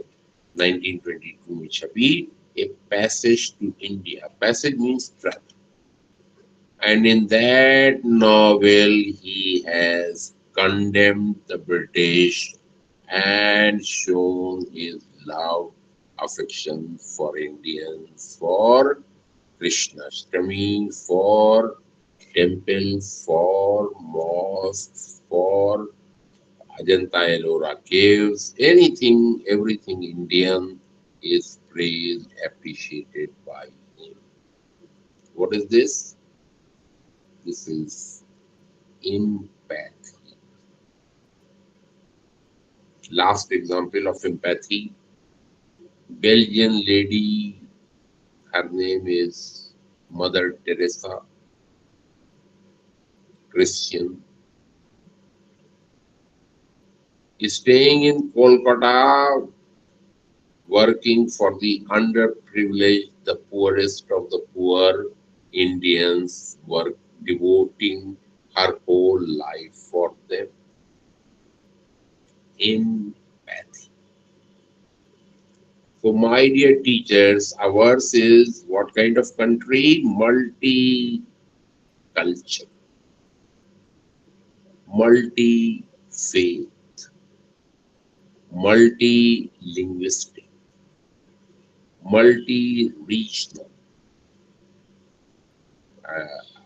Speaker 3: 1922 में छपी, A Passage to India. Passage means travel. And in that novel, he has condemned the British and shown his love, affection for Indians, for Krishnashtami, for temples, for mosques, for Ajanta Ellora caves, anything, everything Indian is praised, appreciated by him. What is this? This is empathy. Last example of empathy, Belgian lady, her name is Mother Teresa, Christian, is staying in Kolkata, working for the underprivileged, the poorest of the poor Indians, work devoting her whole life for them. Empathy. So, my dear teachers, ours is what kind of country? Multi-cultural, multi-faith, multi-linguistic, multi-regional.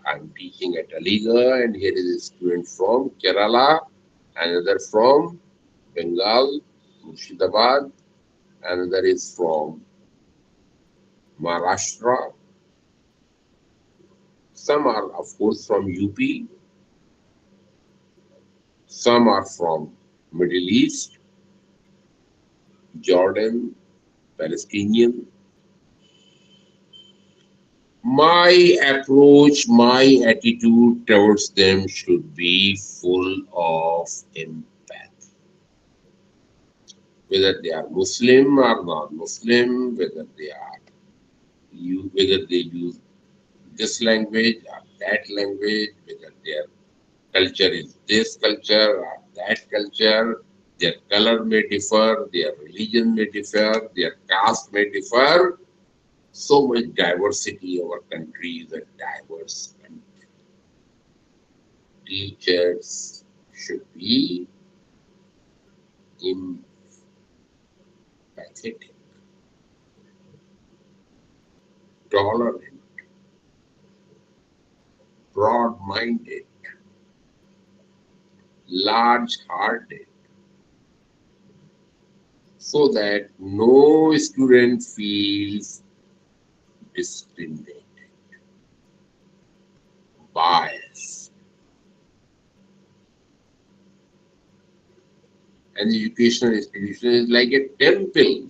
Speaker 3: I'm teaching at Aligarh, and here is a student from Kerala, another from Bengal, Murshidabad, another is from Maharashtra. Some are, of course, from UP. Some are from Middle East, Jordan, Palestinian. My approach, my attitude towards them should be full of empathy. Whether they are Muslim or non-Muslim, whether they use this language or that language, whether their culture is this culture or that culture, their color may differ, their religion may differ, their caste may differ. So much diversity, our country is a diverse country. Teachers should be empathetic, tolerant, broad-minded, large-hearted, so that no student feels discriminated. bias. An educational institution is like a temple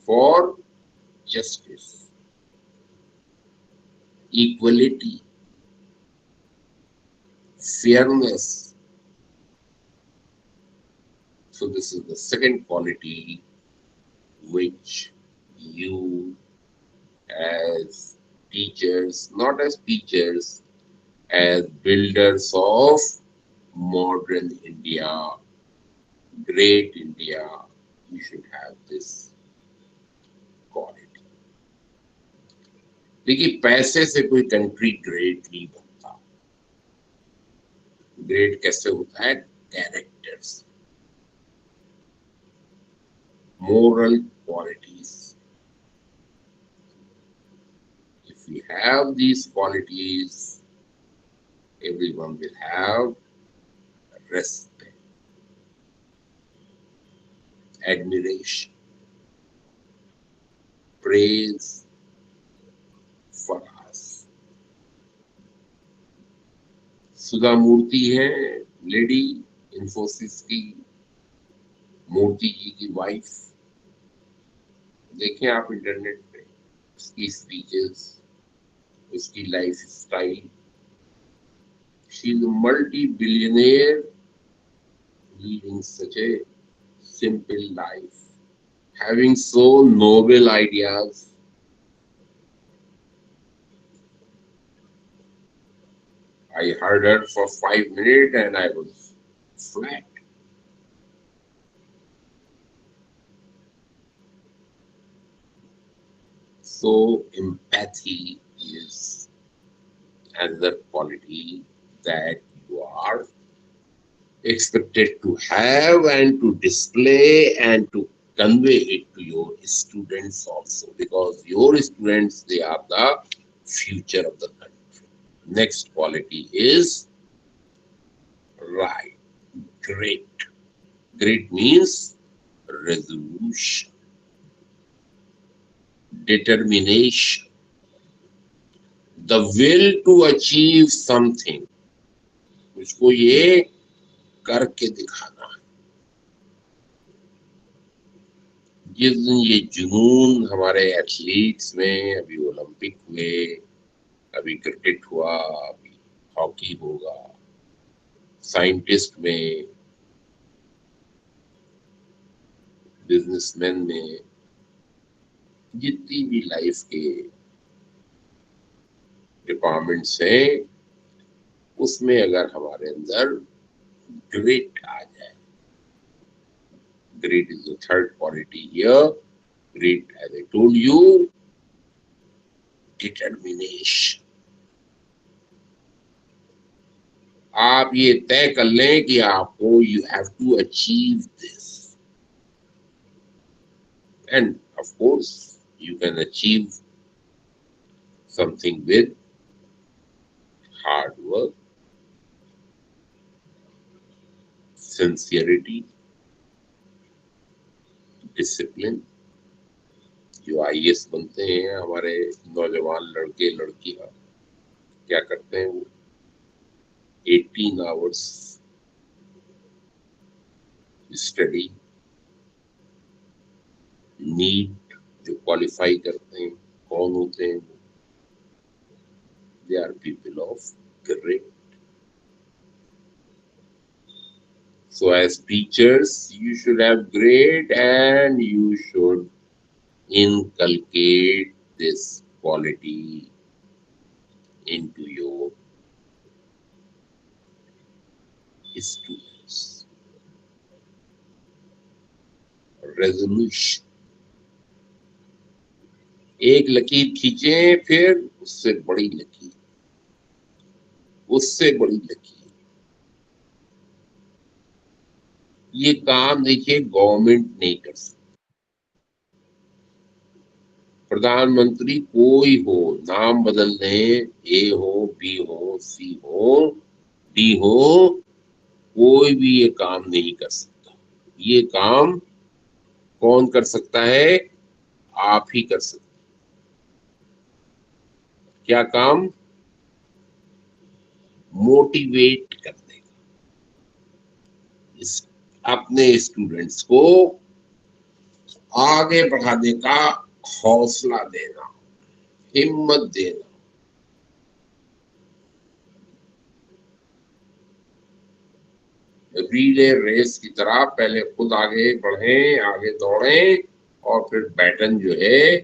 Speaker 3: for justice, equality, fairness. So this is the second quality which you as teachers, not as teachers, as builders of modern India, great India, you should have this quality. देखिए पैसे से कोई country great नहीं बनता. Great कैसे होता है? Characters, moral qualities. If we have these qualities, everyone will have respect, admiration, praise for us. सुधा मूर्ति है लेडी इंफोसिस की, मूर्ति जी की वाइफ. देखें आप इंटरनेट पे उसकी स्पीचेस, उसकी life style. She is multi-billionaire leading such a simple life, having so noble ideas. I heard her for 5 minutes and I was flat. So empathy is another quality that you are expected to have and to display and to convey it to your students also, because your students, they are the future of the country. Next quality is right, great. Great means resolution, determination, the will to achieve something. उसको ये करके दिखाना है. जिस दिन ये जुनून हमारे एथलीट्स में, अभी ओलंपिक हुए, अभी क्रिकेट हुआ, अभी हॉकी होगा, साइंटिस्ट में, बिजनेसमैन में, जितनी भी लाइफ के डिपार्टमेंट्स हैं, उसमें अगर हमारे अंदर ग्रेट आ जाए. Great is the third quality here. Great, as I told you, determination. आप ये तय कर लें कि आपको you have to achieve this. And of course, you can achieve something with hard work, sincerity, discipline. जो IAS बनते हैं हमारे नौजवान लड़के लड़कियां, क्या करते हैं वो 18 hours स्टडी. नीट जो क्वालिफाई करते हैं कौन होते हैं? They are people of great. So as teachers, you should have great, and you should inculcate this quality into your students. Resolution. एक लकीर खींचे, फिर उससे बड़ी लकीर, उससे बड़ी लकीर. ये काम देखिए गवर्नमेंट नहीं कर सकती. प्रधानमंत्री कोई हो, नाम बदल दें, ए हो, बी हो, सी हो, डी हो, कोई भी ये काम नहीं कर सकता. ये काम कौन कर सकता है? आप ही कर सकते. क्या काम? मोटिवेट कर देगा, अपने स्टूडेंट्स को आगे बढ़ाने का हौसला देना, हिम्मत देना। रिले रेस की तरह पहले खुद आगे बढ़ें, आगे दौड़ें और फिर बैटन जो है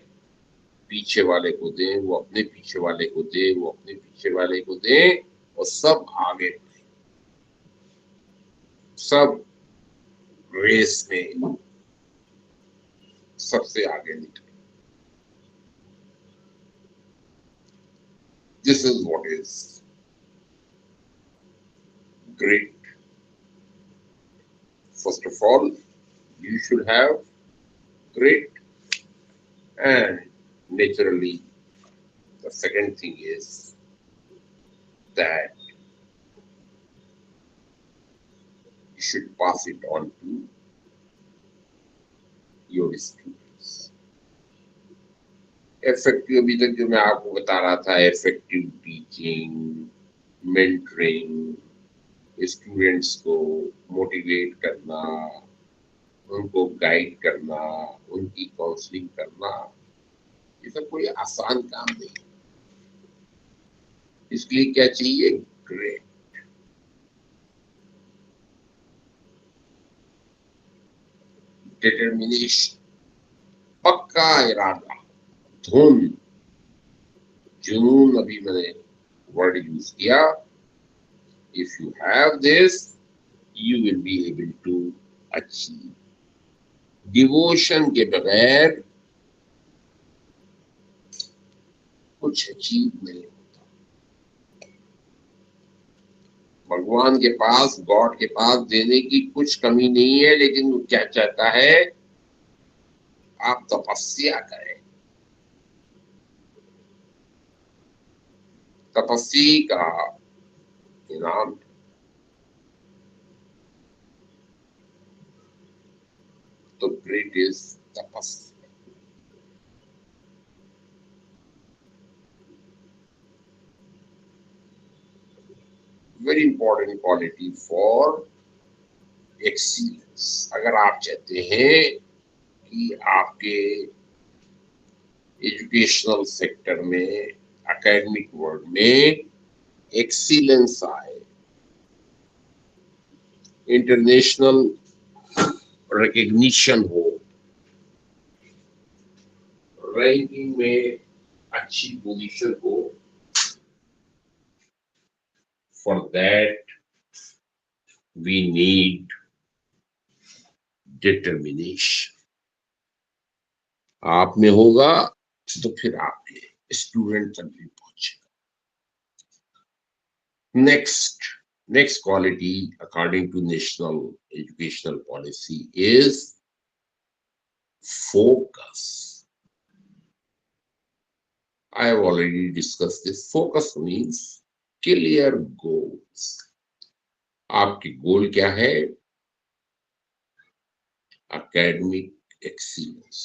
Speaker 3: पीछे वाले को दें, वो अपने पीछे वाले को दे, वो अपने पीछे वाले को दे और सब आगे बढ़े, सब रेस में सबसे आगे निकले। This is what is great. First of all, you should have great, and naturally, the second thing is that you should pass it on to your students. Effective, अभी तक जो मैं आपको बता रहा था, effective teaching, mentoring, स्टूडेंट्स को motivate करना, उनको गाइड करना, उनकी काउंसलिंग करना, ये सब कोई आसान काम नहीं। इसलिए क्या चाहिए? ग्रेट, डिटर्मिनेशन, पक्का इरादा, धुन, जुनून, अभी मैंने वर्ड यूज किया। If you have this, you will be able to achieve. Devotion के बगैर कुछ अचीव नहीं होता। भगवान के पास, गॉड के पास देने की कुछ कमी नहीं है, लेकिन वो क्या चाहता है? आप तपस्या करें। तपस्या का इनाम तो great is tapasya. Very important quality for excellence. अगर आप चाहते हैं कि आपके एजुकेशनल सेक्टर में, एकेडमिक वर्ल्ड में एक्सीलेंस आए, इंटरनेशनल रिकग्निशन हो, रैंकिंग में अच्छी पोजीशन हो, for that we need determination. आप में होगा तो फिर आपके स्टूडेंट तक भी पहुंचेगा। Next quality, according to national educational policy, is focus. I have already discussed this. Focus means clear goals. आपके गोल क्या है? Academic excellence.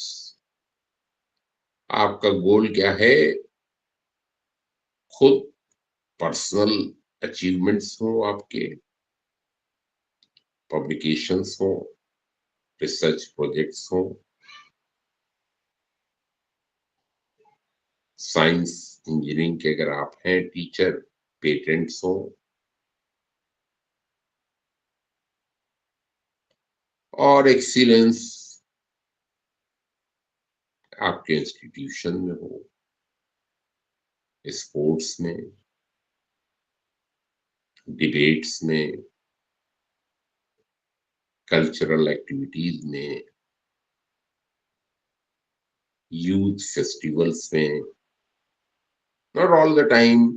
Speaker 3: आपका गोल क्या है? खुद पर्सनल अचीवमेंट्स हो, आपके पब्लिकेशंस हो, रिसर्च प्रोजेक्ट्स हो, साइंस इंजीनियरिंग के अगर आप हैं टीचर, पेटेंट्स हो, और एक्सीलेंस आपके इंस्टीट्यूशन में हो, स्पोर्ट्स में, डिबेट्स में, कल्चरल एक्टिविटीज में, यूथ फेस्टिवल्स में। Not all the time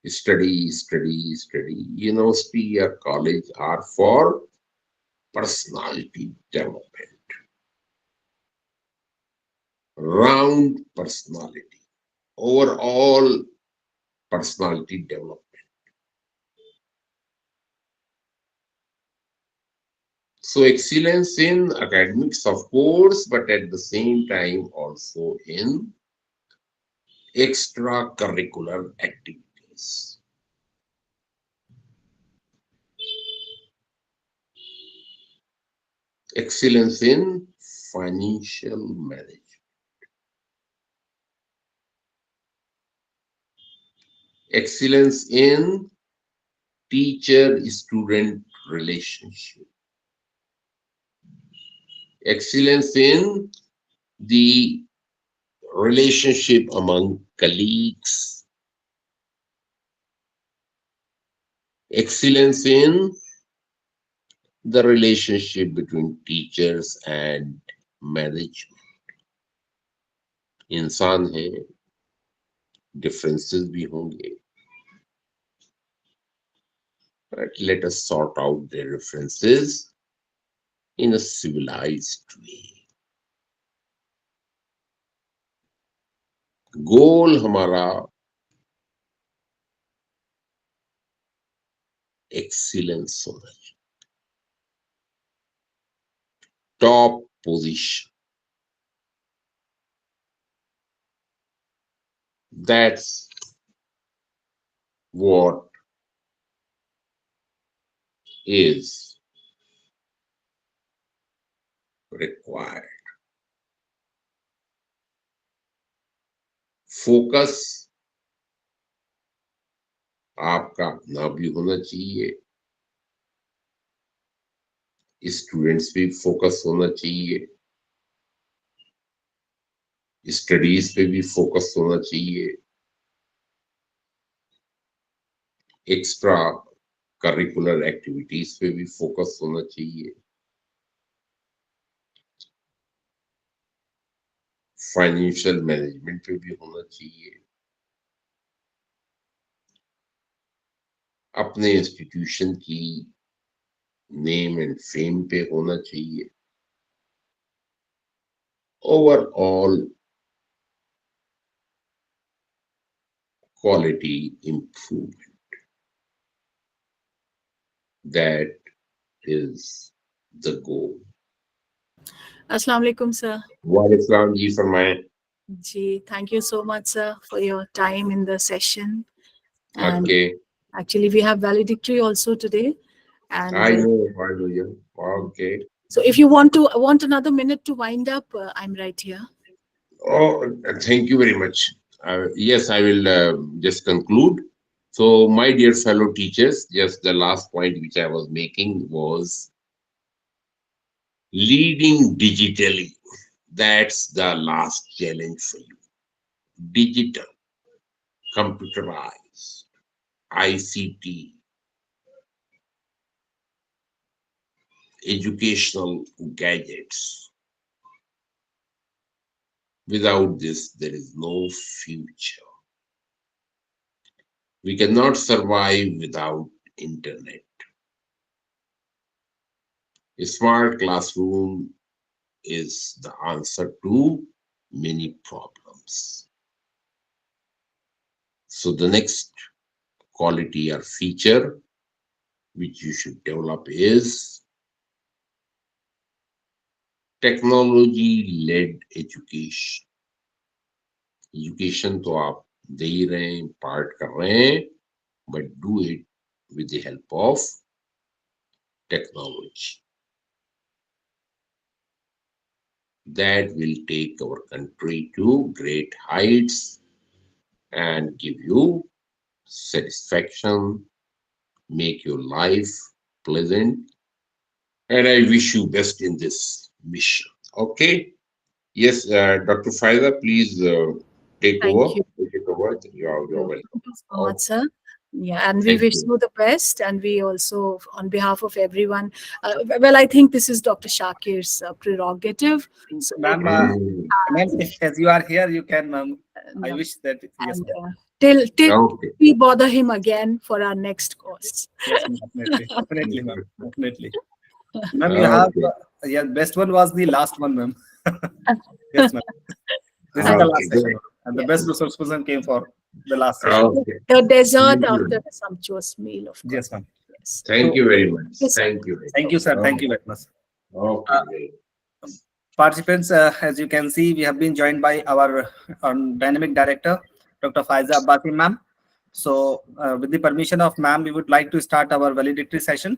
Speaker 3: study, study, study. University or college are for personality development, round personality, overall personality development. So excellence in academics, of course, but at the same time also in extracurricular activities. excellence in financial management, excellence in teacher-student relationship, excellence in the relationship among colleagues, excellence in the relationship between teachers and management. इंसान है, differences भी होंगे, but let us sort out the differences in a civilized way. गोल हमारा excellence होना चाहिए, top position. That's what is required. Focus आपका अपना भी होना चाहिए, स्टूडेंट्स भी फोकस होना चाहिए, स्टडीज पे भी फोकस होना चाहिए, एक्स्ट्रा करिकुलर एक्टिविटीज पे भी फोकस होना चाहिए, फाइनेंशियल मैनेजमेंट पे भी होना चाहिए, अपने इंस्टीट्यूशन की नेम एंड फेम पे होना चाहिए, overall quality improvement. That is the goal.
Speaker 4: Assalamu alaikum, sir.
Speaker 3: Waalaikum ji farmaye.
Speaker 4: Ji, thank you so much, sir, for your time in the session. And
Speaker 3: Okay.
Speaker 4: actually, we have valedictory also today. And
Speaker 3: I know. Yeah. Okay.
Speaker 4: so, if you want another minute to wind up, I'm right here.
Speaker 3: Oh, thank you very much. Yes, I will just conclude. So, my dear fellow teachers, just the last point which I was making was leading digitally. That's the last challenge for you. Digital, computerized, ICT, educational gadgets. Without this, there is no future. We cannot survive without internet. A smart classroom is the answer to many problems. So the next quality or feature which you should develop is technology-led education. Education तो आप दे ही रहे हैं, impart कर रहे हैं, but do it with the help of technology. That will take our country to great heights and give you satisfaction, make your life pleasant, and I wish you best in this mission. Okay? Yes, Dr. Faiza, please take
Speaker 4: Thank
Speaker 3: over.
Speaker 4: you.
Speaker 3: Take it over. You're welcome.
Speaker 4: Thank you so much, sir. Yeah, and we
Speaker 3: Thank
Speaker 4: wish
Speaker 3: you.
Speaker 4: you the best. And we also, on behalf of everyone, well, I think this is Dr. Shakir's prerogative. So,
Speaker 1: Ma'am,
Speaker 3: Mm,
Speaker 1: ma'am, as you are here, you can. I
Speaker 4: no,
Speaker 1: wish that yes,
Speaker 4: and,
Speaker 1: ma'am.
Speaker 4: till
Speaker 3: okay.
Speaker 4: we bother him again for our next course.
Speaker 1: Yes, ma'am, definitely, definitely, ma'am, definitely. Ma'am, you have yeah. Best one was the last one, ma'am. Yes, ma'am. This is the
Speaker 3: Okay,
Speaker 1: last
Speaker 3: good.
Speaker 1: session, and the
Speaker 4: Yeah.
Speaker 1: best resource person came for the last session.
Speaker 3: Okay.
Speaker 4: The dessert
Speaker 3: Thank you.
Speaker 4: after the sumptuous meal, of course.
Speaker 1: Yes, ma'am.
Speaker 4: Yes.
Speaker 3: Thank
Speaker 1: So-
Speaker 3: you very much.
Speaker 4: Yes, sir.
Speaker 3: Thank you.
Speaker 1: Thank you, sir. Thank you very much.
Speaker 3: Okay.
Speaker 1: Participants, as you can see, we have been joined by our dynamic director, Dr. Faiza Abbasi, ma'am. So, with the permission of ma'am, we would like to start our valedictory session.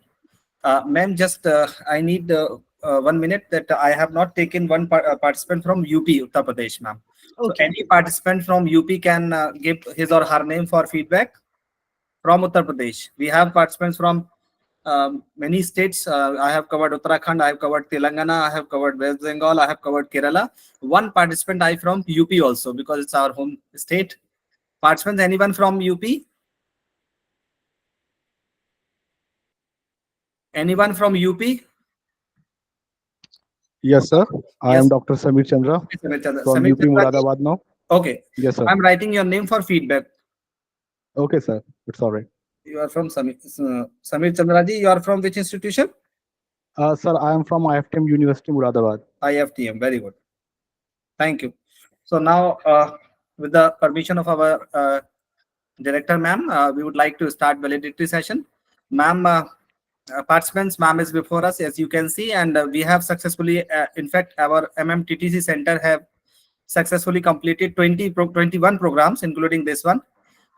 Speaker 1: Ma'am, just I need 1 minute that I have not taken one participant from UP, Uttar Pradesh, ma'am. So
Speaker 4: Okay.
Speaker 1: any participant from UP can give his or her name for feedback from Uttar Pradesh. We have participants from many states. I have covered Uttarakhand, I have covered Telangana, I have covered West Bengal, I have covered Kerala. One participant I from UP also, because it's our home state. Participants, anyone from UP? Anyone from UP?
Speaker 5: Yes, sir. I
Speaker 1: Yes.
Speaker 5: am Dr. Samir Chandra
Speaker 1: Samir Chandra.
Speaker 5: from
Speaker 1: Samir
Speaker 5: UP
Speaker 1: Chandra ji?
Speaker 5: Muradabad now.
Speaker 1: Okay.
Speaker 5: Yes, sir.
Speaker 1: I'm writing your name for feedback.
Speaker 5: Okay, sir. It's all right.
Speaker 1: You are from Samir Chandra ji. You are from which institution?
Speaker 5: Sir, I am from IFTM University Muradabad.
Speaker 1: IFTM. Very good. Thank you. So now, with the permission of our director, ma'am, we would like to start validity session. Ma'am, participants, ma'am is before us, as you can see, and we have successfully, in fact, our MMTTC center have successfully completed 21 programs, including this one.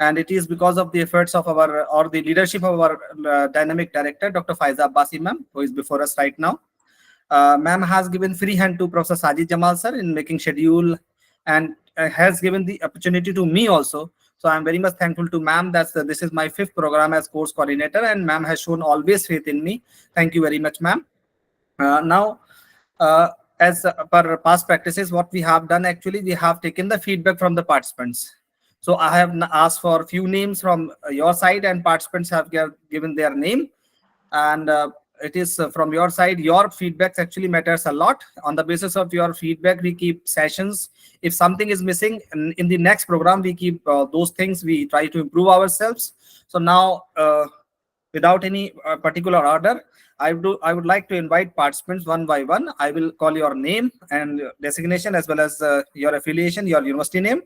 Speaker 1: And it is because of the efforts of our, or the leadership of our dynamic director, Dr. Faiza Abbasi, ma'am, who is before us right now. Ma'am has given free hand to Professor Sajid Jamal sir in making schedule, and has given the opportunity to me also. So I'm very much thankful to ma'am that this is my 5th program as course coordinator, and ma'am has shown always faith in me. Thank you very much, ma'am. Now, as per past practices, what we have done, actually, we have taken the feedback from the participants. So I have asked for a few names from your side, and participants have given their name. And it is from your side, your feedback actually matters a lot. On the basis of your feedback, we keep sessions. If something is missing in the next program, we keep those things, we try to improve ourselves. So now, without any particular order, I would like to invite participants one by one. I will call your name and designation, as well as your affiliation, your university name,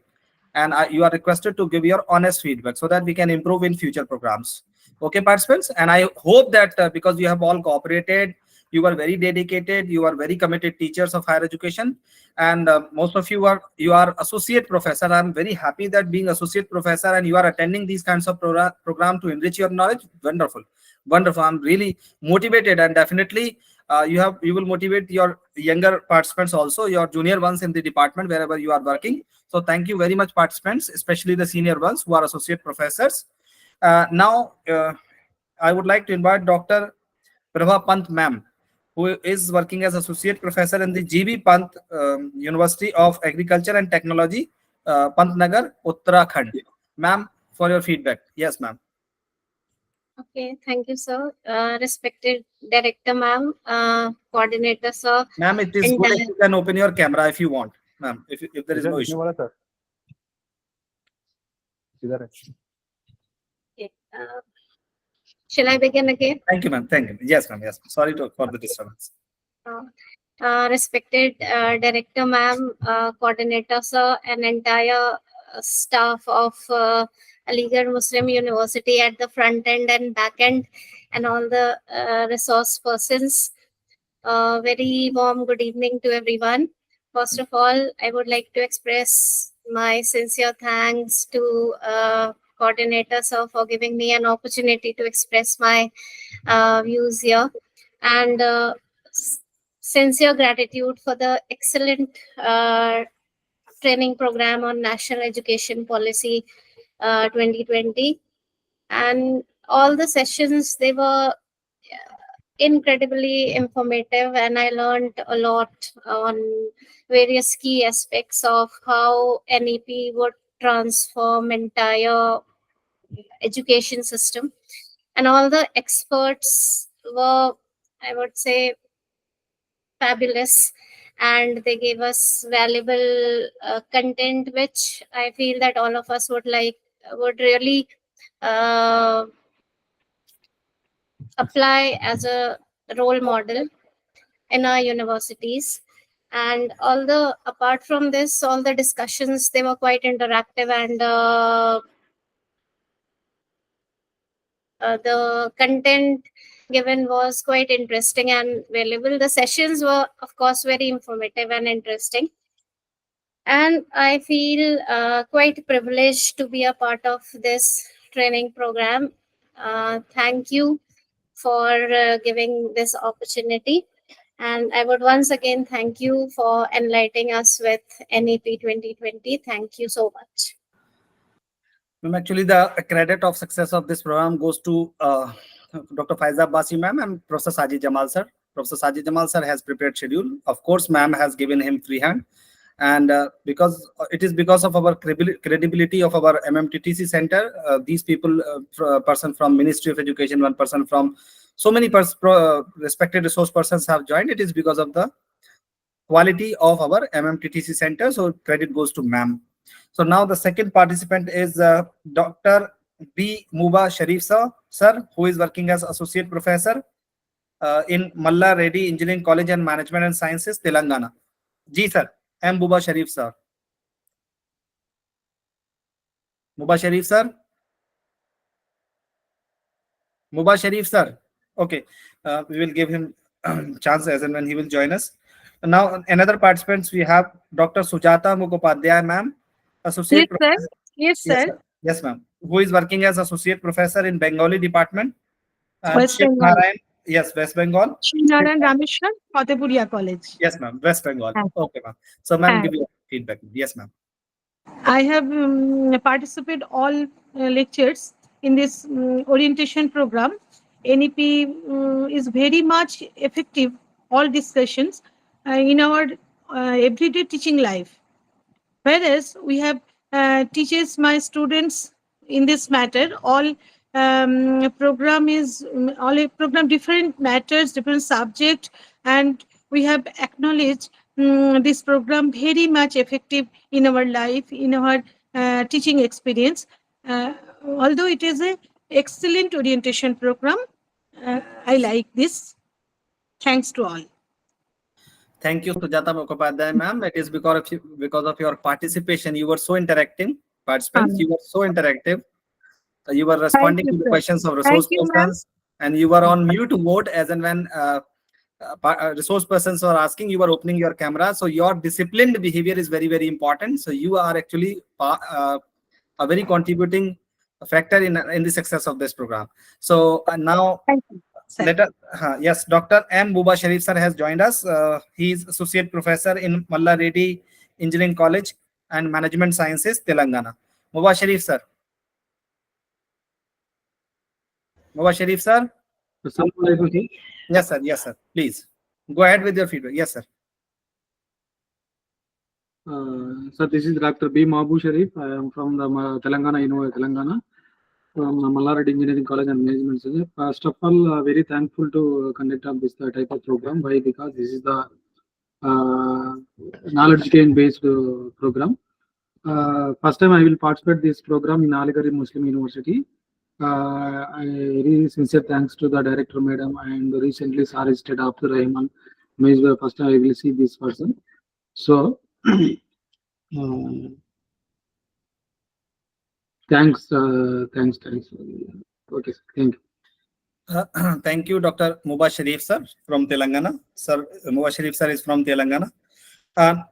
Speaker 1: and you are requested to give your honest feedback so that we can improve in future programs. Okay, participants, and I hope that because you have all cooperated, you are very dedicated, you are very committed teachers of higher education, and most of you are associate professor. I'm very happy that being associate professor and you are attending these kinds of program to enrich your knowledge. Wonderful. I'm really motivated, and definitely you will motivate your younger participants also, your junior ones in the department wherever you are working. So thank you very much, participants, especially the senior ones who are associate professors. Now, I would like to invite Dr. Prabha Pant ma'am, who is working as associate professor in the GB Pant University of Agriculture and Technology, Pantnagar, Uttarakhand. Ma'am, for your feedback. Yes, ma'am.
Speaker 2: Okay, thank you, sir. Respected director, ma'am, coordinator, sir.
Speaker 1: Ma'am, it is good if you can open your camera if you want, ma'am, if there is no issue.
Speaker 5: Okay.
Speaker 2: Okay, shall I begin again?
Speaker 1: Thank you, ma'am. Thank you. Yes, ma'am. Yes. Sorry for the disturbance.
Speaker 2: Respected director, ma'am, coordinator, sir, and entire staff of Aligarh Muslim University at the front end and back end, and all the resource persons. Very warm good evening to everyone. First of all, I would like to express my sincere thanks to coordinator, sir, for giving me an opportunity to express my views here, and sincere gratitude for the excellent training program on National Education Policy 2020. And all the sessions, they were incredibly informative, and I learned a lot on various key aspects of how NEP would transform entire education system. And all the experts were, I would say, fabulous, and they gave us valuable content, which I feel that all of us would really apply as a role model in our universities. And apart from this, all the discussions, they were quite interactive, and the content given was quite interesting and valuable. The sessions were, of course, very informative and interesting. And I feel quite privileged to be a part of this training program. Thank you for giving this opportunity. And I would once again thank you for enlightening us with NEP 2020. Thank you so much.
Speaker 1: Ma'am, actually, the credit of success of this program goes to Dr. Faiza Abbasi ma'am and Professor Sajid Jamal sir. Professor Sajid Jamal sir has prepared schedule. Of course, ma'am has given him free hand. And because it is because of our credibility of our MMTTC center, these people, person from Ministry of Education, one person from so many respected resource persons have joined. It is because of the quality of our MMTTC center. So credit goes to ma'am. So now the second participant is Dr. B. Muba Sharif sir, who is working as Associate Professor in Malla Reddy Engineering College and Management and Sciences, Telangana. Ji sir, M. Muba Sharif sir. Muba Sharif sir. Muba Sharif sir. Okay, we will give him chance as and when he will join us. Now another participants we have Dr. Sujata Mukhopadhyay ma'am, Associate Professor.
Speaker 6: Yes, sir.
Speaker 1: Yes, ma'am. Who is working as Associate Professor in Bengali Department?
Speaker 6: West
Speaker 1: Shiv
Speaker 6: Bengal.
Speaker 1: Narayan. Yes, West Bengal.
Speaker 6: Narayan Rameshwar, Fatehpuria College.
Speaker 1: Yes, ma'am. West Bengal.
Speaker 6: Hi.
Speaker 1: Okay, ma'am. So, ma'am,
Speaker 6: Hi.
Speaker 1: give your feedback. Yes, ma'am.
Speaker 6: I have participated all lectures in this orientation program. NEP is very much effective, all discussions in our everyday teaching life. Whereas we have teaches my students in this matter, all program is all a program different matters, different subject, and we have acknowledged this program very much effective in our life, in our teaching experience. Although it is a excellent orientation program, I like this. Thanks to all.
Speaker 1: Thank you, Sujata Mukhopadhyay, ma'am. It is because of your participation. You were so interacting, participants. You were so interactive. You were responding to the questions of resource persons, and you were on mute mode as and when resource persons were asking, you were opening your camera. So your disciplined behavior is very, very important. So you are actually a very contributing factor in the success of this program. So now let us, yes, Dr. M. Muba Sharif sir has joined us. He is Associate Professor in Malla Reddy Engineering College and Management Sciences, Telangana. Muba Sharif sir. Muba Sharif sir. Yes, sir. Yes, sir. Please go ahead with your feedback. Yes, sir.
Speaker 5: Sir, this is Dr. B. Mabu Sharif. I am from the Telangana, Telangana, from Mallareddy Engineering College and Management Center. First of all, very thankful to conduct of this type of program. Why? Because this is the knowledge gain based program. First time I will participate this program in Aligari Muslim University. I really sincere thanks to the director madam and recently Saristed after Rahman. First time I will see this person. So thanks. Okay, sir. Thank you.
Speaker 1: Thank you, Dr. Muba Sharif sir from Telangana. Sir, Muba Sharif sir is from Telangana.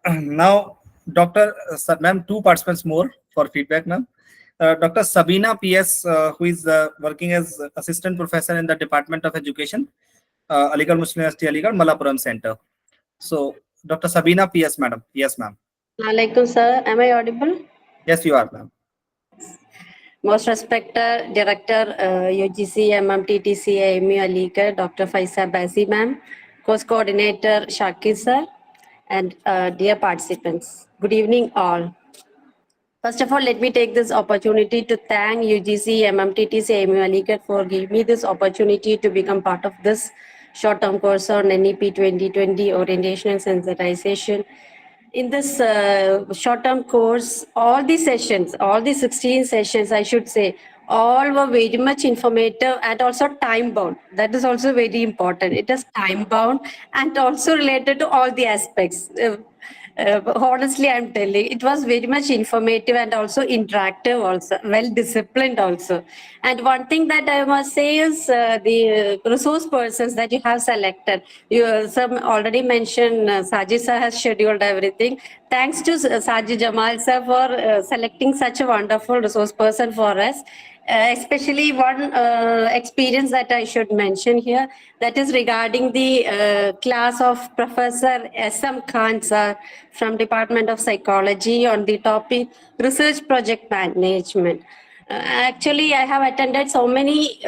Speaker 1: Now, Dr. Ma'am, two participants more for feedback, ma'am. Dr. Sabina PS, who is working as Assistant Professor in the Department of Education, Aligarh Muslim University, Aligarh, Malappuram Center. So, Dr. Sabina PS, madam. Yes, ma'am.
Speaker 7: Alaikum, sir. Am I audible?
Speaker 1: Yes, you are, ma'am.
Speaker 7: Most respected Director, UGC MMTTC AMU Aligarh, Dr. Faiza Abbasi, ma'am, Course Coordinator Shakir, sir, and dear participants. Good evening, all. First of all, let me take this opportunity to thank UGC MMTTC AMU Aligarh for giving me this opportunity to become part of this short-term course on NEP 2020 orientation and sensitization. In this short-term course, all the sessions, all the 16 sessions, I should say, all were very much informative and also time-bound. That is also very important. It is time-bound and also related to all the aspects. Honestly, I'm telling, it was very much informative and also interactive also, well-disciplined also. And one thing that I must say is the resource persons that you have selected. Some already mentioned, Sajid sir has scheduled everything. Thanks to Sajid Jamal sir for selecting such a wonderful resource person for us. especially one experience that I should mention here, that is regarding the class of Professor S.M. Khan sir from Department of Psychology on the topic Research Project Management. Actually, I have attended so many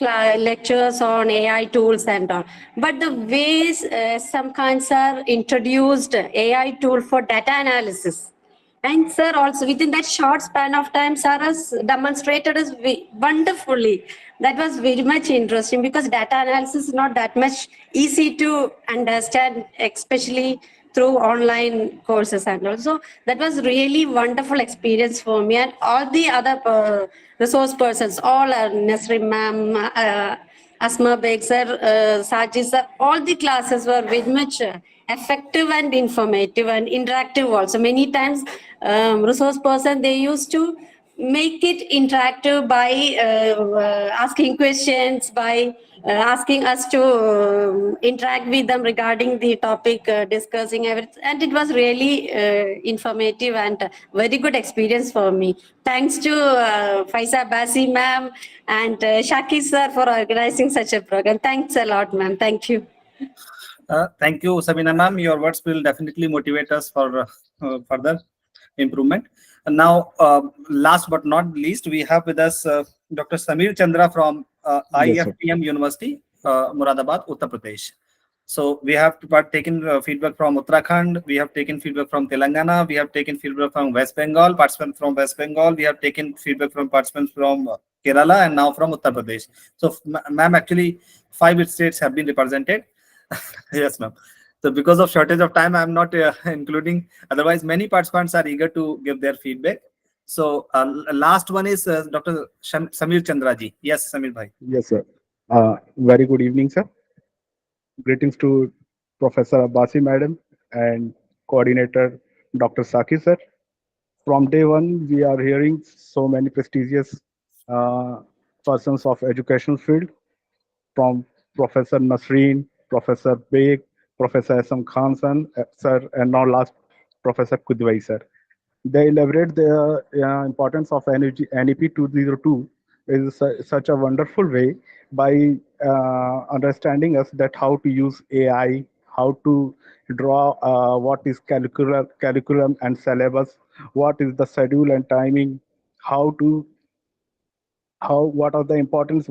Speaker 7: lectures on AI tools and all. But the ways some kinds are introduced AI tool for data analysis. And sir, also within that short span of time, sir has demonstrated us wonderfully. That was very much interesting because data analysis is not that much easy to understand, especially through online courses and also that was really wonderful experience for me and all the other resource persons, all are Nasri ma'am, Asma Beg sir, Sajid sir, all the classes were very much effective and informative and interactive also. Many times resource person, they used to make it interactive by asking questions, by asking us to interact with them regarding the topic, discussing everything. And it was really informative and very good experience for me. Thanks to Faisa Basi ma'am and Shaki sir for organizing such a program. Thanks a lot, ma'am. Thank you.
Speaker 1: Thank you, Sabina ma'am. Your words will definitely motivate us for further improvement. And now, last but not least, we have with us Dr. Samir Chandra from
Speaker 8: Yes, sir.
Speaker 1: IFPM University, Muradabad, Uttar Pradesh. So we have taken feedback from Uttarakhand, we have taken feedback from Telangana, we have taken feedback from West Bengal, participants from West Bengal, we have taken feedback from participants from Kerala, and now from Uttar Pradesh. So, ma'am, actually, 5 states have been represented. Yes, ma'am. So because of shortage of time, I'm not including. Otherwise, many participants are eager to give their feedback. So last one is Dr. Samir Chandra ji. Yes, Samir bhai.
Speaker 8: Yes, sir. Very good evening, sir. Greetings to Professor Abbasi madam and coordinator Dr. Saki sir. From day one, we are hearing so many prestigious persons of educational field, from Professor Nasreen, Professor Beg, Professor S.M. Khan sir, and now last Professor Kidwai sir. They elaborate the importance of NEP 202 is such a wonderful way by understanding us that how to use AI, how to draw what is curriculum and syllabus, what is the schedule and timing, what are the importance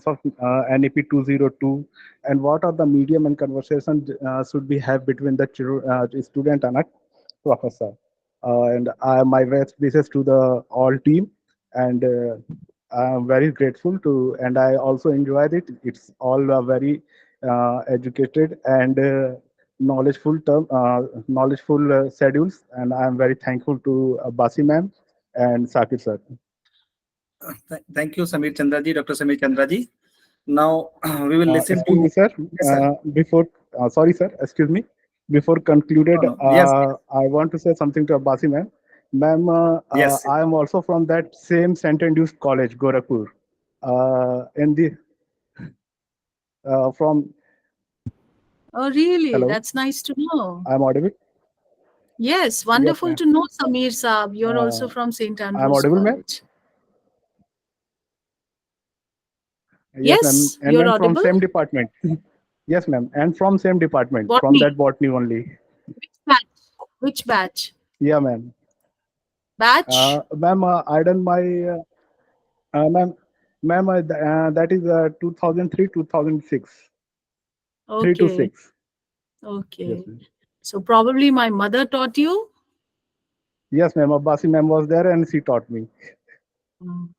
Speaker 8: of NEP 202, and what are the medium and conversation should we have between the student and a professor. And my best wishes to the all team, and I'm very grateful to, and I also enjoyed it. It's all very educated and knowledgeful schedules, and I'm very thankful to Basi ma'am and Sakir sir.
Speaker 1: Thank you, Samir Chandra ji, Dr. Samir Chandra ji. Now we will listen
Speaker 8: Excuse
Speaker 1: to.
Speaker 8: me, sir.
Speaker 1: Yes, sir.
Speaker 8: Sorry, sir. Excuse me. Before concluded,
Speaker 1: No, no. Yes.
Speaker 8: I want to say something to Abbasi ma'am. Ma'am,
Speaker 1: Yes.
Speaker 8: I am also from that same St. Andrews College, Gorakhpur. In the from
Speaker 4: Oh, really?
Speaker 8: hello,
Speaker 4: That's nice to know.
Speaker 8: I'm audible.
Speaker 4: Yes, wonderful
Speaker 8: ma'am.
Speaker 4: to know, Samir Saab. You're also from St. Andrews
Speaker 8: audible, ma'am?
Speaker 4: College.
Speaker 8: Yes, ma'am.
Speaker 4: Yes,
Speaker 8: And
Speaker 4: you're
Speaker 8: ma'am from
Speaker 4: audible.
Speaker 8: same department. Yes, ma'am. And from same department, from
Speaker 4: Botany.
Speaker 8: that botany only.
Speaker 4: Which batch? Which batch?
Speaker 8: Yeah, ma'am.
Speaker 4: Batch?
Speaker 8: Ma'am, I done my ma'am, that is 2003, 2006, 3 to
Speaker 4: Okay.
Speaker 8: 6.
Speaker 4: Okay.
Speaker 8: Yes, ma'am.
Speaker 4: So probably my mother taught you?
Speaker 8: Yes, ma'am. Abbasi ma'am was there and she taught me.
Speaker 4: Mm.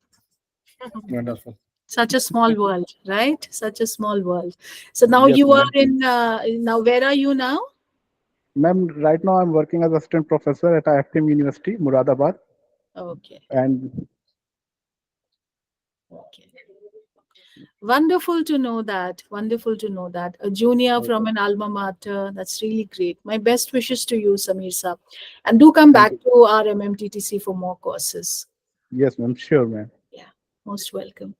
Speaker 1: Wonderful.
Speaker 4: Such a small world, right? Such a small world. So now
Speaker 8: Yes,
Speaker 4: you are
Speaker 8: ma'am.
Speaker 4: in, now where are you now?
Speaker 8: Ma'am, right now I'm working as assistant professor at IFM University, Muradabad.
Speaker 4: Okay.
Speaker 8: And
Speaker 4: Okay. Wonderful to know that. Wonderful to know that. A junior from an alma mater. That's really great. My best wishes to you, Samir Saab. And do come
Speaker 8: Thank
Speaker 4: back to our MMTTC for more courses.
Speaker 8: yes, ma'am. Sure, ma'am.
Speaker 4: Yeah. Most welcome.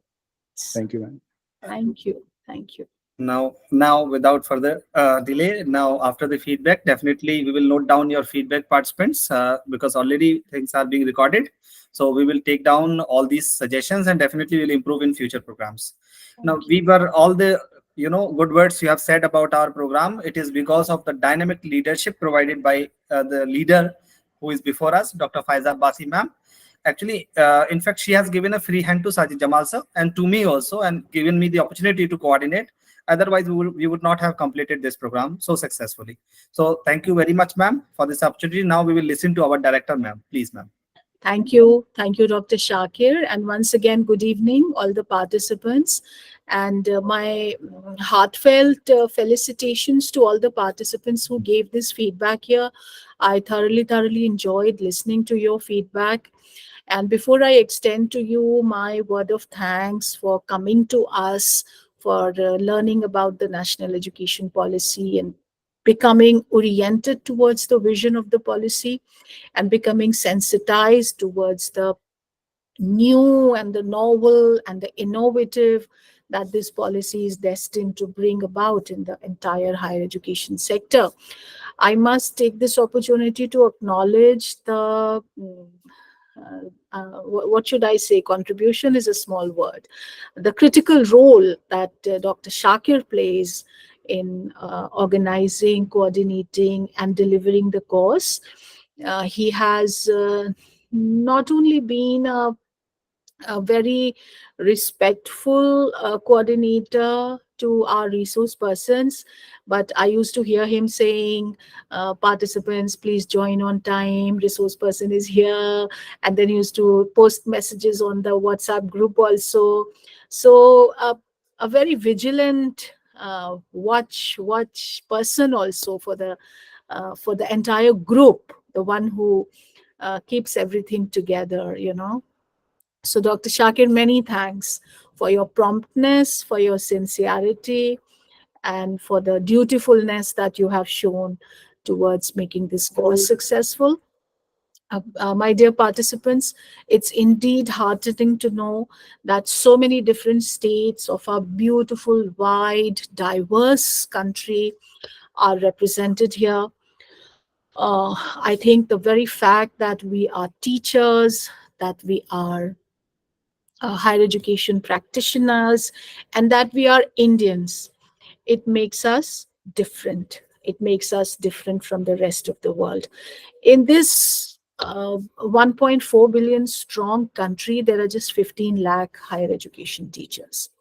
Speaker 8: Thank you, ma'am.
Speaker 4: Thank you. Thank you.
Speaker 1: Now, without further delay, now after the feedback, definitely we will note down your feedback, participants, because already things are being recorded. So we will take down all these suggestions and definitely will improve in future programs. Now, we were all the good words you have said about our program. It is because of the dynamic leadership provided by the leader who is before us, Dr. Faiza Basi ma'am. Actually, in fact, she has given a free hand to Sajid Jamal sir and to me also, and given me the opportunity to coordinate. Otherwise, we would not have completed this program so successfully. So thank you very much, ma'am, for this opportunity. Now we will listen to our director, ma'am. Please, ma'am.
Speaker 4: Thank you. Thank you, Dr. Shakir. And once again, good evening, all the participants. And my heartfelt felicitations to all the participants who gave this feedback here. I thoroughly enjoyed listening to your feedback. And before I extend to you my word of thanks for coming to us, for learning about the national education policy and becoming oriented towards the vision of the policy and becoming sensitized towards the new and the novel and the innovative that this policy is destined to bring about in the entire higher education sector. I must take this opportunity to acknowledge the what should I say? Contribution is a small word. The critical role that Dr. Shakir plays in organizing, coordinating, and delivering the course. He has not only been a very respectful coordinator to our resource persons, but I used to hear him saying, participants, please join on time, resource person is here, and then he used to post messages on the WhatsApp group also. So a very vigilant watch person also for the entire group, the one who keeps everything together, So, Dr. Shakir, many thanks for your promptness, for your sincerity, and for the dutifulness that you have shown towards making this course successful. My dear participants, it's indeed heartening to know that so many different states of our beautiful, wide, diverse country are represented here. I think the very fact that we are teachers, that we are higher education practitioners, and that we are Indians, it makes us different. It makes us different from the rest of the world. In this 1.4 billion strong country, there are just 15 lakh higher education teachers.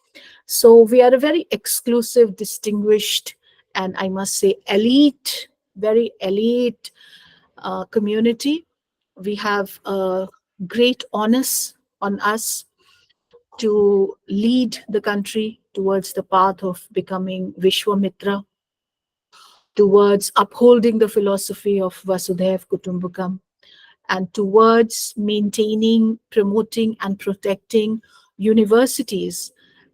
Speaker 4: So we are a very exclusive, distinguished, and I must say elite, very elite community. We have great onus on us to lead the country towards the path of becoming Vishwamitra, towards upholding the philosophy of Vasudhaiv Kutumbakam, and towards maintaining, promoting, and protecting universities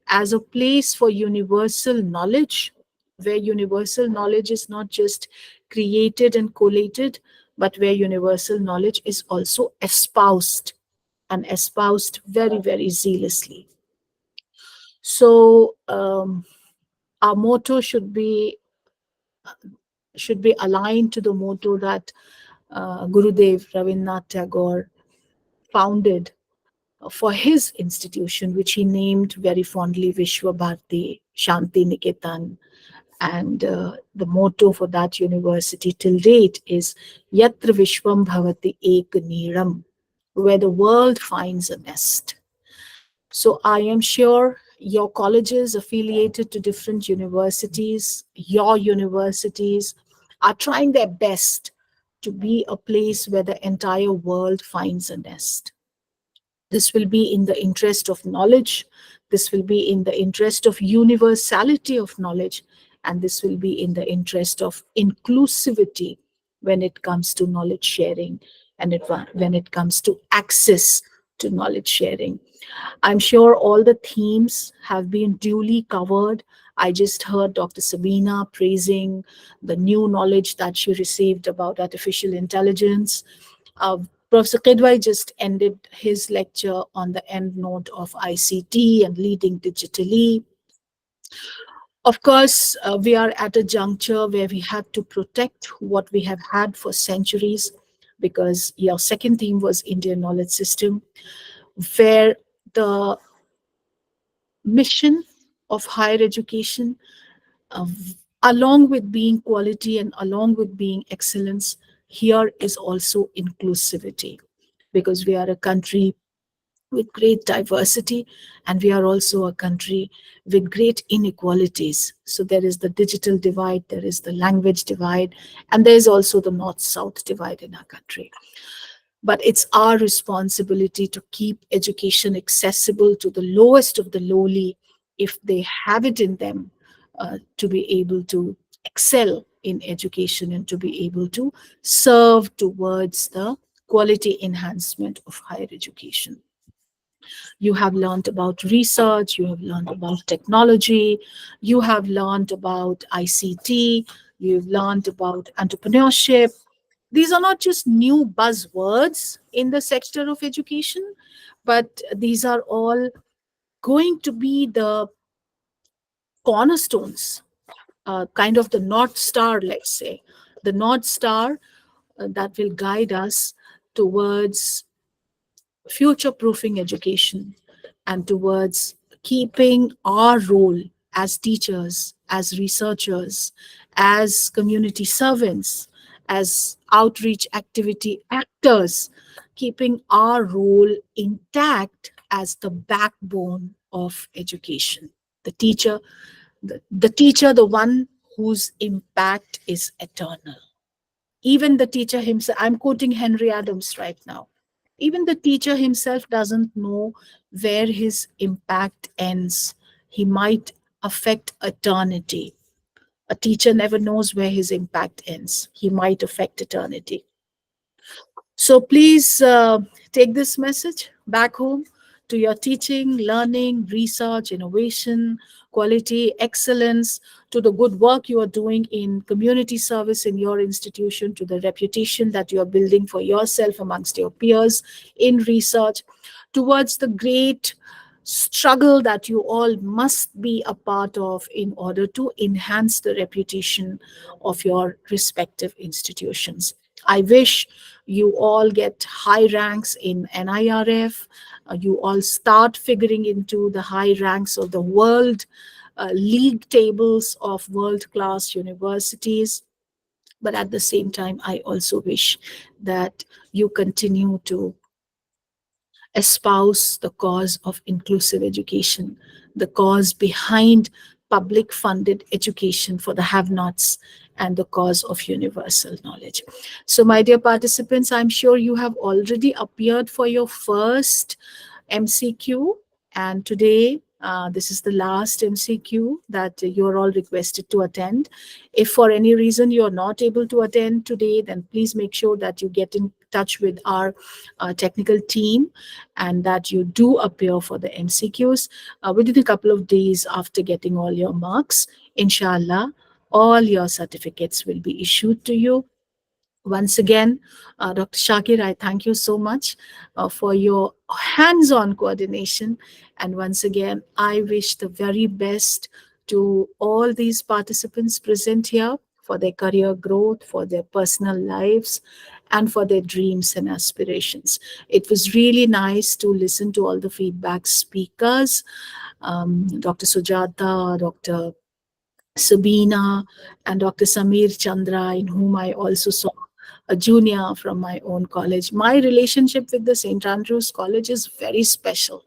Speaker 4: as a place for universal knowledge, where universal knowledge is not just created and collated, but where universal knowledge is also espoused, and espoused very zealously. So our motto should be aligned to the motto that Gurudev Rabindranath Tagore founded for his institution, which he named very fondly Vishwa Bharati Shanti Niketan. And the motto for that university till date is Yatra Vishwam Bhavati Ek Neeram, where the world finds a nest. So I am sure your colleges affiliated to different universities, your universities are trying their best to be a place where the entire world finds a nest. This will be in the interest of knowledge. This will be in the interest of universality of knowledge. And this will be in the interest of inclusivity when it comes to knowledge sharing and when it comes to access to knowledge sharing. I'm sure all the themes have been duly covered. I just heard Dr. Sabina praising the new knowledge that she received about artificial intelligence. Professor Kidwai just ended his lecture on the end note of ICT and leading digitally. Of course, we are at a juncture where we have to protect what we have had for centuries, because your second theme was Indian knowledge system, where the mission of higher education, uh, along with being quality and along with being excellence, here is also inclusivity, because we are a country with great diversity, and we are also a country with great inequalities. So there is the digital divide, there is the language divide, and there is also the north-south divide in our country. But it's our responsibility to keep education accessible to the lowest of the lowly, if they have it in them, to be able to excel in education and to be able to serve towards the quality enhancement of higher education. You have learned about research, you have learned about technology, you have learned about ICT, you've learned about entrepreneurship. These are not just new buzzwords in the sector of education, but these are all going to be the cornerstones, kind of the North Star, let's say, the North Star that will guide us towards future proofing education and towards keeping our role as teachers, as researchers, as community servants, as outreach activity actors, keeping our role intact as the backbone of education. The teacher, the teacher, the one whose impact is eternal. Even the teacher himself, I'm quoting Henry Adams right now, even the teacher himself doesn't know where his impact ends. He might affect eternity. A teacher never knows where his impact ends. He might affect eternity. So please take this message back home to your teaching, learning, research, innovation, quality, excellence, to the good work you are doing in community service in your institution, to the reputation that you are building for yourself amongst your peers in research, towards the great struggle that you all must be a part of in order to enhance the reputation of your respective institutions. I wish you all get high ranks in NIRF. You all start figuring into the high ranks of the world league tables of world-class universities. But at the same time, I also wish that you continue to espouse the cause of inclusive education, the cause behind public funded education for the have-nots, and the cause of universal knowledge. So my dear participants, I'm sure you have already appeared for your first MCQ, and today this is the last MCQ that you're all requested to attend. If for any reason you're not able to attend today, then please make sure that you get in touch with our technical team and that you do appear for the MCQs within a couple of days after getting all your marks. Inshallah, all your certificates will be issued to you. Once again, Dr. Shakir, I thank you so much for your hands-on coordination. And once again, I wish the very best to all these participants present here for their career growth, for their personal lives, and for their dreams and aspirations. It was really nice to listen to all the feedback speakers, Dr. Sujata, Dr. Sabina, and Dr. Samir Chandra, in whom I also saw a junior from my own college. My relationship with the St. Andrews College is very special,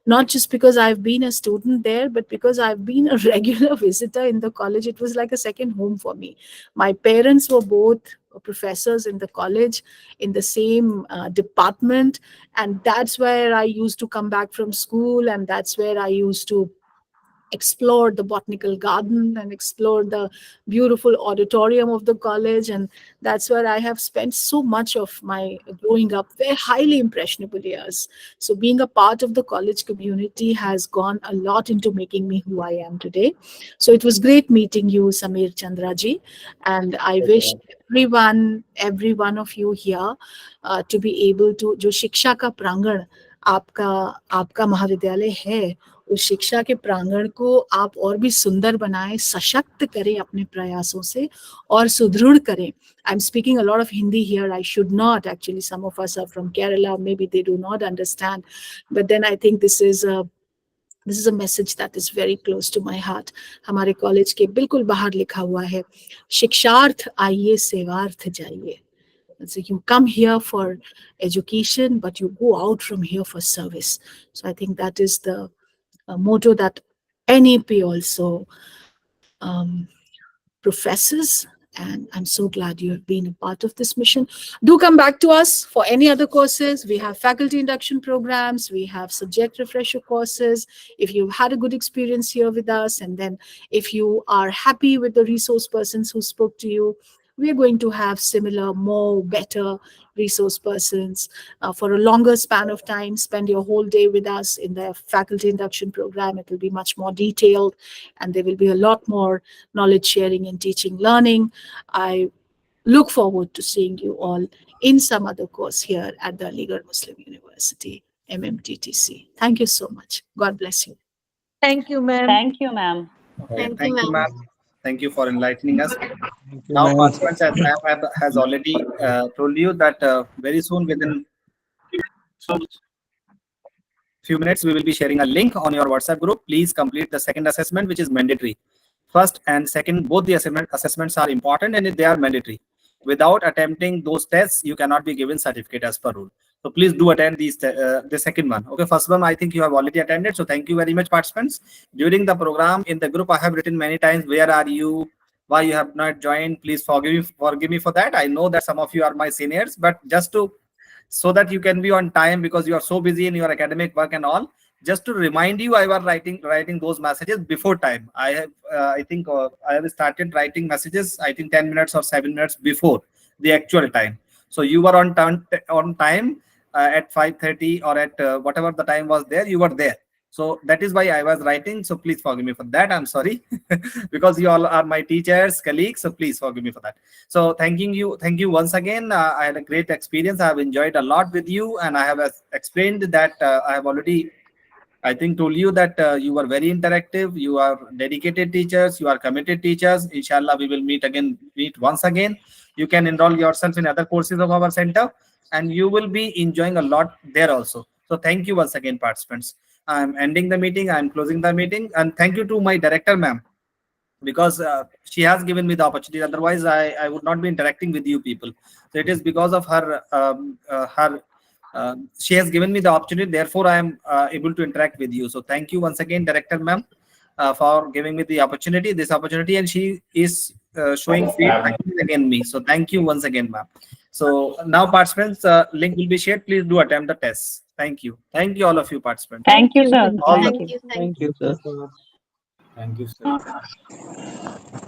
Speaker 4: not just because I've been a student there, but because I've been a regular visitor in the college. It was like a second home for me. My parents were both professors in the college in the same department, and that's where I used to come back from school, and that's where I used to explore the botanical garden and explore the beautiful auditorium of the college. And that's where I have spent so much of my growing up, very highly impressionable years. So being a part of the college community has gone a lot into making me who I am today. So it was great meeting you, Samir Chandraji, and I wish every one of you here to be able to, जो शिक्षा का प्रांगण आपका आपका महाविद्यालय है, उस शिक्षा के प्रांगण को आप और भी सुंदर बनाएं, सशक्त करें अपने प्रयासों से और सुदृढ़ करें. I'm speaking a lot of Hindi here. I should not. Actually, some of us are from Kerala. Maybe they do not understand. But then I think this is a message that is very close to my heart. हमारे college के बिल्कुल बाहर लिखा हुआ है, शिक्षार्थ आइए सेवार्थ जाइए. So you come here for education, but you go out from here for service. So I think that is the motto that NEP also professes. And I'm so glad you have been a part of this mission. Do come back to us for any other courses. We have faculty induction programs. We have subject refresher courses. If you've had a good experience here with us, and then if you are happy with the resource persons who spoke to you, we are going to have similar, more, better resource persons for a longer span of time. Spend your whole day with us in the faculty induction program. It will be much more detailed, and there will be a lot more knowledge sharing and teaching, learning. I look forward to seeing you all in some other course here at the Aligarh Muslim University, MMTTC. Thank you so much. God bless you.
Speaker 6: Thank you, ma'am.
Speaker 9: Thank you, ma'am.
Speaker 2: Thank
Speaker 1: Thank
Speaker 2: you,
Speaker 1: you,
Speaker 2: ma'am.
Speaker 1: ma'am. Thank you for enlightening us.
Speaker 5: Thank you,
Speaker 1: Now,
Speaker 5: ma'am.
Speaker 1: participants, as ma'am has already told you that very soon, within few minutes, we will be sharing a link on your WhatsApp group. Please complete the second assessment, which is mandatory. First and second, both the assessments are important and they are mandatory. Without attempting those tests, you cannot be given certificate as per rule. So please do attend these the second one. Okay, first one I think you have already attended. So thank you very much, participants. During the program in the group, I have written many times, where are you? Why you have not joined? Please forgive me for that. I know that some of you are my seniors, but just to so that you can be on time, because you are so busy in your academic work and all. Just to remind you, I was writing those messages before time. I have I have started writing messages, I think 10 minutes or 7 minutes before the actual time. So you were on time at 5:30 or at whatever the time was there, you were there. So that is why I was writing. So please forgive me for that. I'm sorry because you all are my teachers, colleagues. So please forgive me for that. So thank you once again. I had a great experience. I have enjoyed a lot with you, and I have explained that I have already, I think, told you that you are very interactive. You are dedicated teachers. You are committed teachers. Inshallah, we will meet once again. You can enroll yourself in other courses of our center, and you will be enjoying a lot there also. So thank you once again, participants. I'm ending the meeting. I'm closing the meeting, and thank you to my director, ma'am, because she has given me the opportunity. Otherwise, I would not be interacting with you people. So it is because of her. She has given me the opportunity. Therefore, I am able to interact with you. So thank you once again, director, ma'am, for giving me this opportunity, and she is showing feedback again me. So thank you once again, ma'am. So now, participants, link will be shared. Please do attempt the test. Thank you all of you, participants.
Speaker 9: Thank you, sir.
Speaker 1: All the
Speaker 2: Thank you.
Speaker 5: Thank you, sir. Thank you, sir.